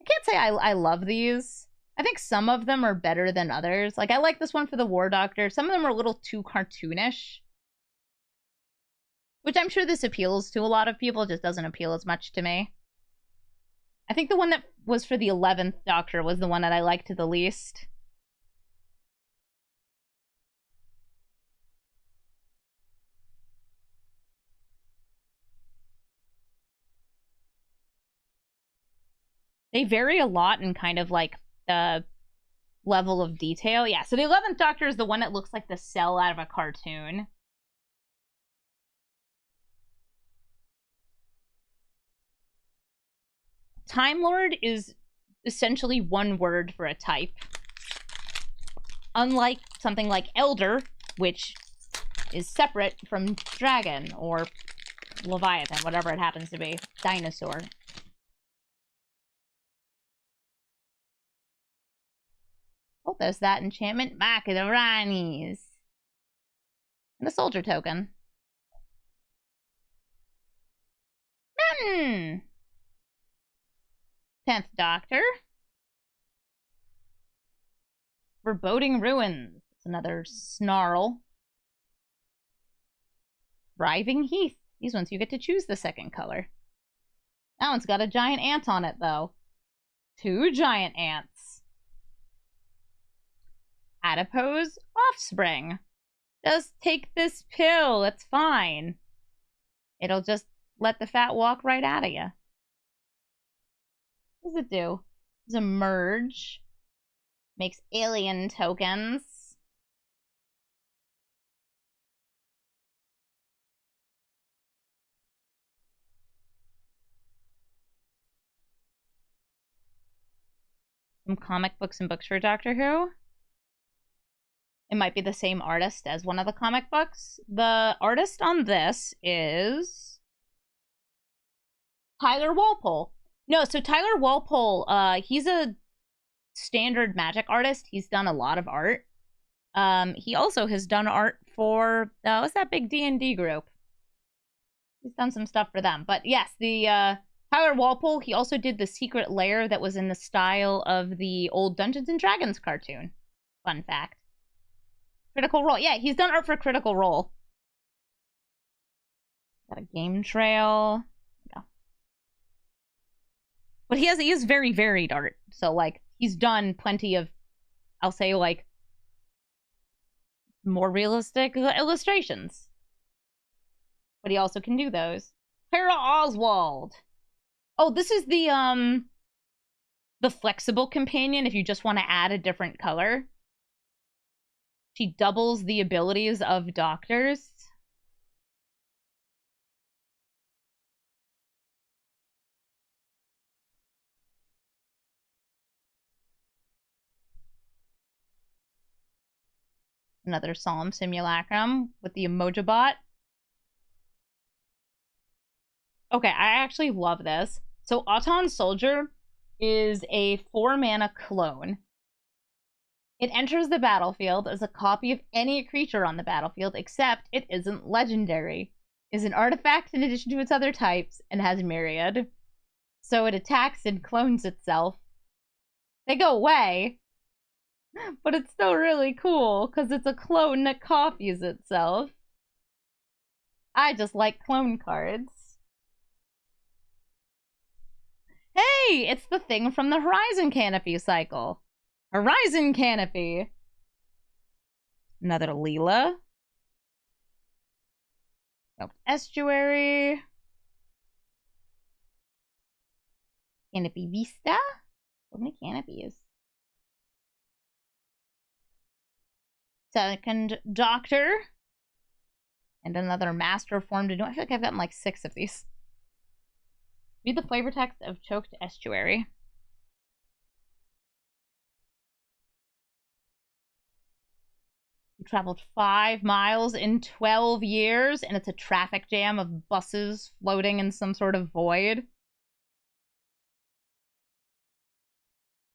I can't say I love these. I think some of them are better than others. Like, I like this one for the War Doctor. Some of them are a little too cartoonish. Which I'm sure this appeals to a lot of people, just doesn't appeal as much to me. I think the one that was for the 11th Doctor was the one that I liked the least. They vary a lot in kind of like the level of detail. Yeah, so the 11th Doctor is the one that looks like the cell out of a cartoon. Time Lord is essentially one word for a type. Unlike something like Elder, which is separate from Dragon or Leviathan, whatever it happens to be. Dinosaur. Oh, there's that enchantment. Mark of the Ranies. And a soldier token. 10th Doctor. Foreboding Ruins. It's another snarl. Thriving Heath. These ones you get to choose the second color. That one's got a giant ant on it, though. 2 giant ants. Adipose Offspring. Just take this pill. It's fine. It'll just let the fat walk right out of you. What does it do? Does a merge. Makes alien tokens. Some comic books and books for Doctor Who. It might be the same artist as one of the comic books. The artist on this is Tyler Walpole. No, so Tyler Walpole, he's a standard magic artist. He's done a lot of art. He also has done art for what's that big D&D group? He's done some stuff for them. But yes, the Tyler Walpole, he also did the Secret Lair that was in the style of the old Dungeons and Dragons cartoon. Fun fact. Critical Role. Yeah, he's done art for Critical Role. Got a game trail. No. But he has very varied art. So, like, he's done plenty of, I'll say, like, more realistic illustrations. But he also can do those. Clara Oswald. Oh, this is the flexible companion if you just want to add a different color. She doubles the abilities of doctors. Another Solemn Simulacrum with the Emojibot. Okay, I actually love this. So Auton Soldier is a 4-mana clone. It enters the battlefield as a copy of any creature on the battlefield, except it isn't legendary. It is an artifact in addition to its other types, and has Myriad. So it attacks and clones itself. They go away, but it's still really cool, because it's a clone that copies itself. I just like clone cards. Hey, it's the thing from the Horizon Canopy cycle. Horizon Canopy. Another Leela. Oh, Estuary. Canopy Vista. So many canopies. Second Doctor. And another Master Form to do. I feel like I've gotten like 6 of these. Read the flavor text of Choked Estuary. You traveled 5 miles in 12 years, and it's a traffic jam of buses floating in some sort of void.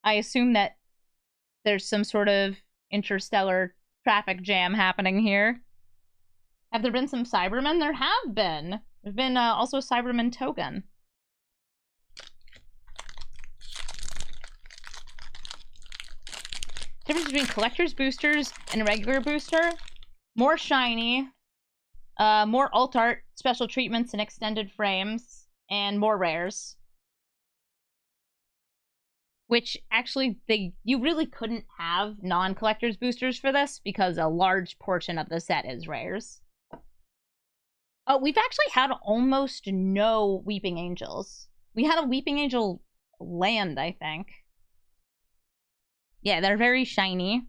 I assume that there's some sort of interstellar traffic jam happening here. Have there been some Cybermen? There have been. There's been also a Cyberman token. Difference between collector's boosters and a regular booster: more shiny, more alt art, special treatments, and extended frames, and more rares. Which actually, you really couldn't have non-collector's boosters for this, because a large portion of the set is rares. Oh, we've actually had almost no Weeping Angels. We had a Weeping Angel land, I think. Yeah, they're very shiny.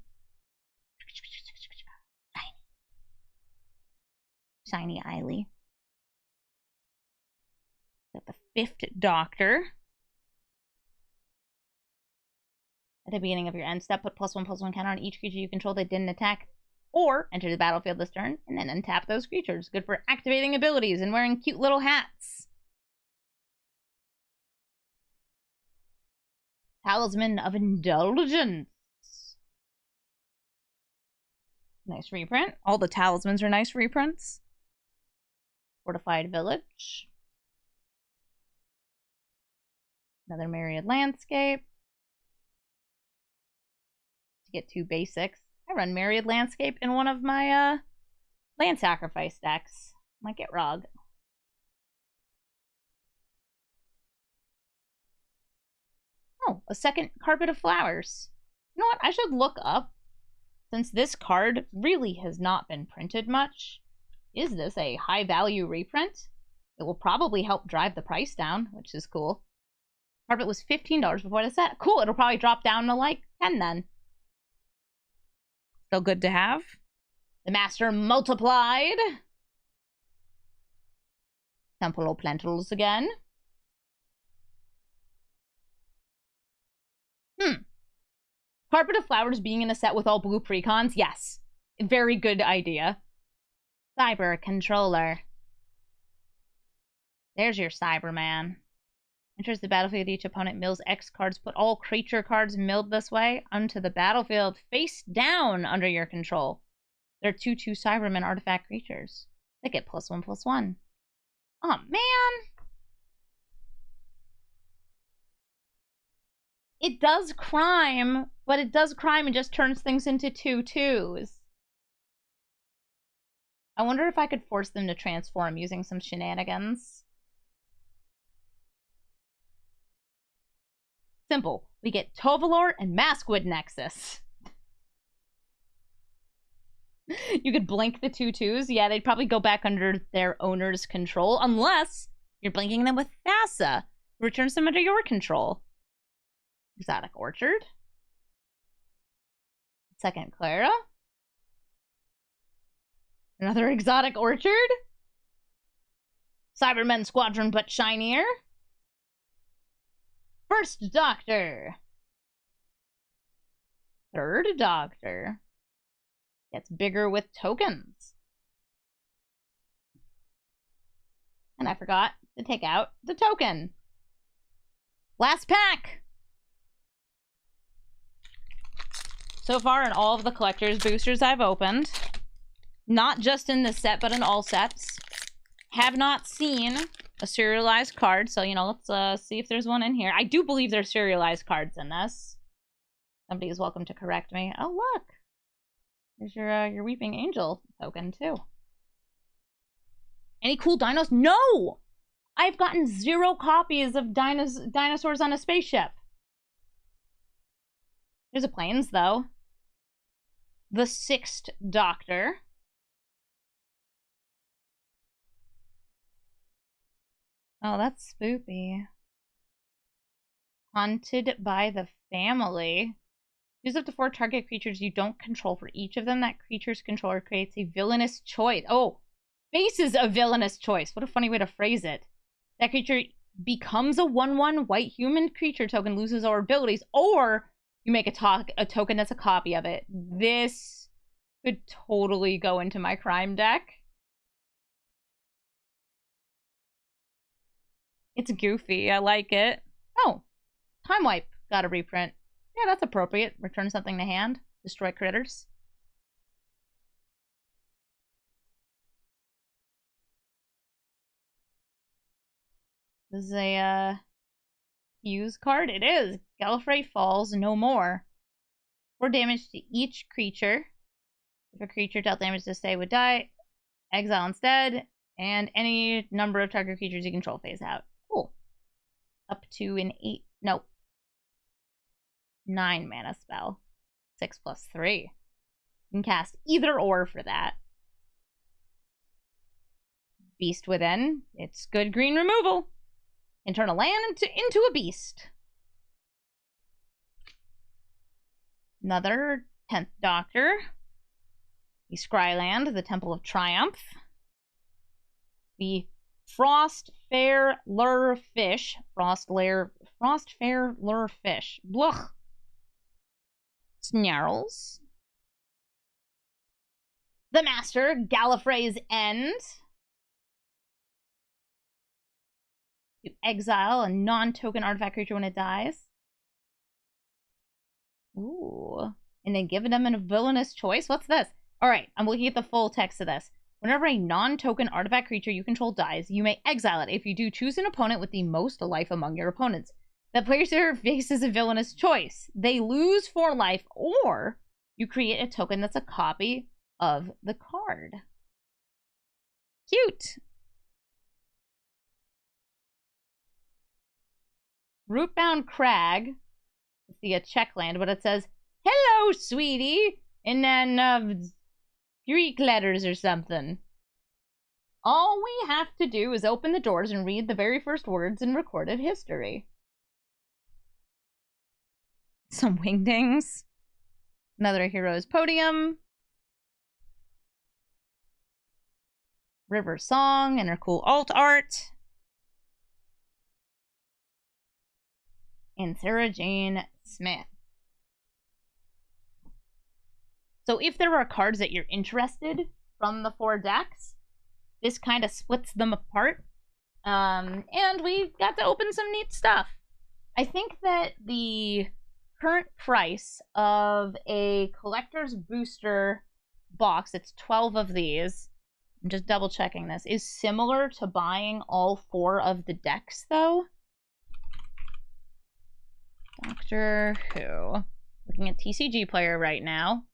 Shiny Eiley. Got the 5th Doctor. At the beginning of your end step, put +1/+1 counter on each creature you control that didn't attack or enter the battlefield this turn, and then untap those creatures. Good for activating abilities and wearing cute little hats. Talisman of Indulgence. Nice reprint. All the talismans are nice reprints. Fortified Village. Another Myriad Landscape. To get 2 basics. I run Myriad Landscape in one of my land sacrifice decks. Might get Rog. Oh, a second Carpet of Flowers. You know what? I should look up, since this card really has not been printed much. Is this a high value reprint? It will probably help drive the price down, which is cool. Carpet was $15 before the set. Cool, it'll probably drop down to like 10 then. Still good to have. The Master Multiplied. Temporal Plentals again. Carpet of Flowers being in a set with all blue precons? Yes. Very good idea. Cyber Controller. There's your Cyberman. Enters the battlefield. Each opponent mills X cards. Put all creature cards milled this way onto the battlefield face down under your control. They're 2/2 Cyberman artifact creatures. They get +1/+1. Oh, man! It does crime, but it does crime and just turns things into 2/2s. I wonder if I could force them to transform using some shenanigans. Simple. We get Tovalor and Maskwood Nexus. You could blink the 2/2s. Yeah, they'd probably go back under their owner's control, unless you're blinking them with Thassa, who returns them under your control. Exotic Orchard. Second Clara. Another Exotic Orchard. Cybermen Squadron, but shinier. First Doctor. Third Doctor. Gets bigger with tokens. And I forgot to take out the token. Last pack! So far in all of the collector's boosters I've opened, not just in this set, but in all sets, have not seen a serialized card. So, you know, let's see if there's one in here. I do believe there's serialized cards in this. Somebody is welcome to correct me. Oh, look! There's your Weeping Angel token, too. Any cool dinos? No! I've gotten 0 copies of dinosaurs on a spaceship. There's a Planes, though. The 6th Doctor. Oh, that's spoopy. Haunted by the Family. Choose up to 4 target creatures you don't control. For each of them, that creature's controller creates a villainous choice. Oh, faces a villainous choice. What a funny way to phrase it. That creature becomes a 1/1 white human creature token, loses all abilities, or you make a token that's a copy of it. This could totally go into my crime deck. It's goofy. I like it. Oh, Time Wipe got a reprint. Yeah, that's appropriate. Return something to hand. Destroy critters. This is a use card. It is. Gallifrey Falls no more. 4 damage to each creature. If a creature dealt damage to stay would die, exile instead, and any number of target creatures you control phase out. Cool. Up to an 9 mana spell. 6+3. You can cast either or for that. Beast Within. It's good green removal. And turn a land into a beast. Another 10th Doctor. The Scryland, the Temple of Triumph. The Frostfair Lure Fish. Frostfair Lure Fish. Bluch. Snarls. The Master, Gallifrey's End. You exile a non-token artifact creature when it dies. Ooh. And then give them a villainous choice? What's this? Alright, I'm looking at the full text of this. Whenever a non-token artifact creature you control dies, you may exile it. If you do, choose an opponent with the most life among your opponents. The player faces a villainous choice. They lose 4 life, or you create a token that's a copy of the card. Cute! Rootbound Crag. See a check land, but it says, "Hello, sweetie," and then Greek letters or something. All we have to do is open the doors and read the very first words in recorded history. Some wingdings. Another Hero's Podium. River Song and her cool alt art. And Sarah Jane Smith. So if there are cards that you're interested from the 4 decks, this kind of splits them apart. And we got to open some neat stuff. I think that the current price of a collector's booster box, it's 12 of these, I'm just double checking this, is similar to buying all 4 of the decks, though. Doctor Who. Looking at TCG Player right now.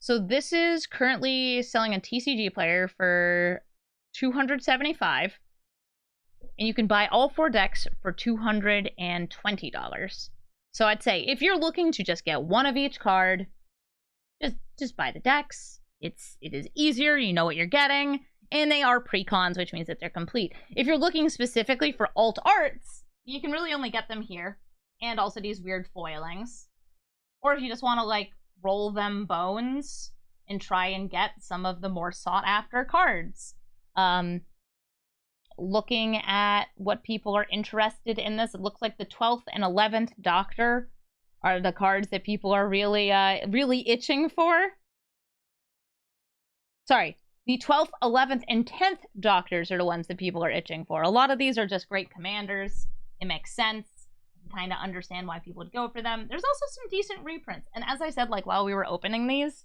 So this is currently selling a TCG Player for $275. And you can buy all 4 decks for $220. So I'd say if you're looking to just get one of each card, just buy the decks. It is easier, you know what you're getting, and they are pre-cons, which means that they're complete. If you're looking specifically for alt arts, you can really only get them here. And also these weird foilings. Or if you just want to, like, roll them bones and try and get some of the more sought-after cards. Looking at what people are interested in this, it looks like the 12th and 11th Doctor are the cards that people are really itching for. Sorry, the 12th, 11th, and 10th Doctors are the ones that people are itching for. A lot of these are just great commanders. It makes sense. Kind of understand why people would go for them. There's also some decent reprints. And as I said, like while we were opening these,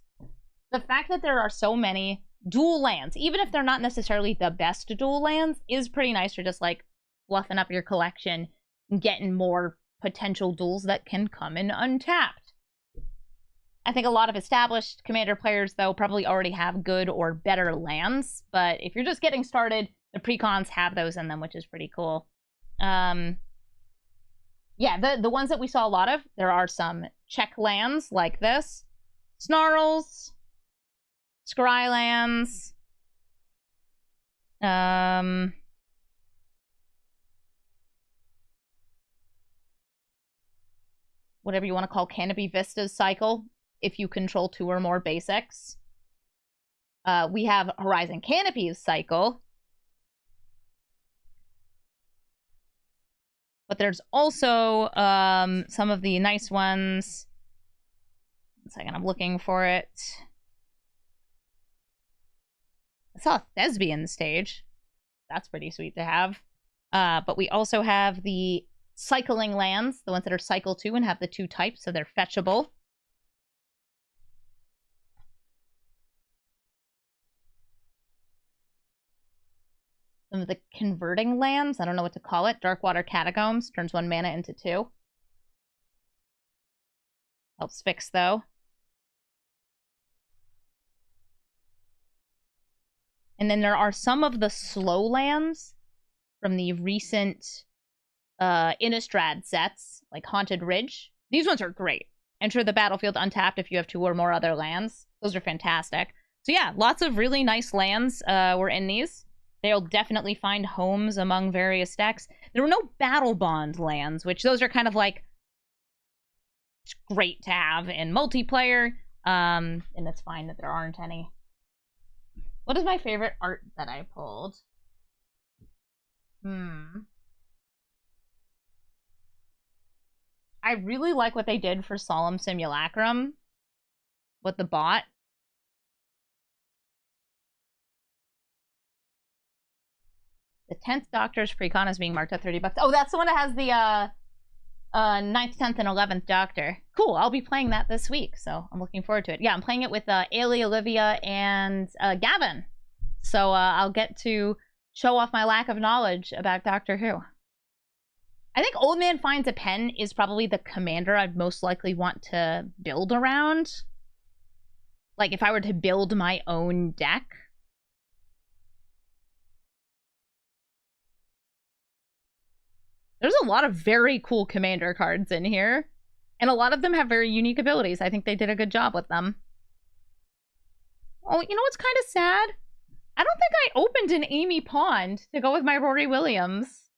the fact that there are so many dual lands, even if they're not necessarily the best dual lands, is pretty nice for just like fluffing up your collection and getting more potential duels that can come in untapped. I think a lot of established Commander players, though, probably already have good or better lands. But if you're just getting started, the precons have those in them, which is pretty cool. Yeah, the ones that we saw a lot of, there are some check lands like this. Snarls. Scry lands. Whatever you want to call Canopy Vista's cycle, if you control 2 or more basics. We have Horizon Canopy's cycle. But there's also some of the nice ones. 1 second, I'm looking for it. I saw a Thespian stage. That's pretty sweet to have. But we also have the cycling lands, the ones that are cycle 2 and have the 2 types, so they're fetchable. Some of the converting lands, I don't know what to call it. Darkwater Catacombs turns 1 mana into 2. Helps fix, though. And then there are some of the slow lands from the recent Innistrad sets, like Haunted Ridge. These ones are great. Enter the battlefield untapped if you have 2 or more other lands. Those are fantastic. So yeah, lots of really nice lands were in these. They'll definitely find homes among various decks. There were no Battle Bond lands, which those are kind of like great to have in multiplayer. And it's fine that there aren't any. What is my favorite art that I pulled? I really like what they did for Solemn Simulacrum with the bot. The 10th Doctor's precon is being marked at $30. Oh, that's the one that has the 9th, 10th, and 11th Doctor. Cool, I'll be playing that this week, so I'm looking forward to it. Yeah, I'm playing it with Ailey, Olivia, and Gavin. So I'll get to show off my lack of knowledge about Doctor Who. I think Old Man Finds a Pen is probably the commander I'd most likely want to build around. Like, if I were to build my own deck. There's a lot of very cool commander cards in here. And a lot of them have very unique abilities. I think they did a good job with them. Oh, you know what's kind of sad? I don't think I opened an Amy Pond to go with my Rory Williams.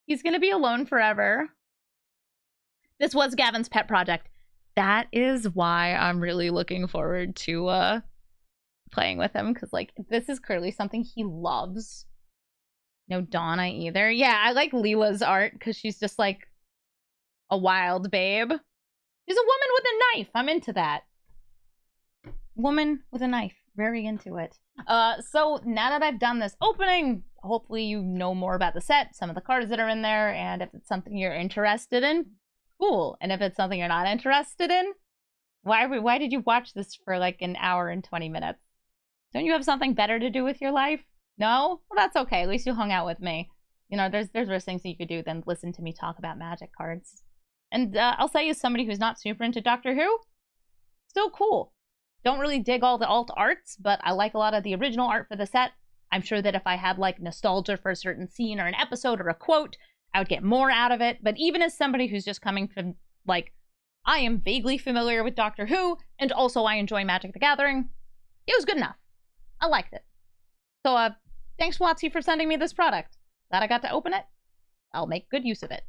He's going to be alone forever. This was Gavin's pet project. That is why I'm really looking forward to playing with him. Because, like, this is clearly something he loves. No Donna either. Yeah, I like Leela's art because she's just like a wild babe. She's a woman with a knife. I'm into that. Woman with a knife. Very into it. So now that I've done this opening, hopefully you know more about the set, some of the cards that are in there, and if it's something you're interested in, cool. And if it's something you're not interested in, why did you watch this for like an hour and 20 minutes? Don't you have something better to do with your life? No? Well, that's okay. At least you hung out with me. You know, there's worse things that you could do than listen to me talk about Magic cards. And I'll say, as somebody who's not super into Doctor Who, still cool. Don't really dig all the alt arts, but I like a lot of the original art for the set. I'm sure that if I had like nostalgia for a certain scene or an episode or a quote, I would get more out of it. But even as somebody who's just coming from, like, I am vaguely familiar with Doctor Who, and also I enjoy Magic the Gathering, it was good enough. I liked it. So, thanks, Watsy, for sending me this product. Glad I got to open it. I'll make good use of it.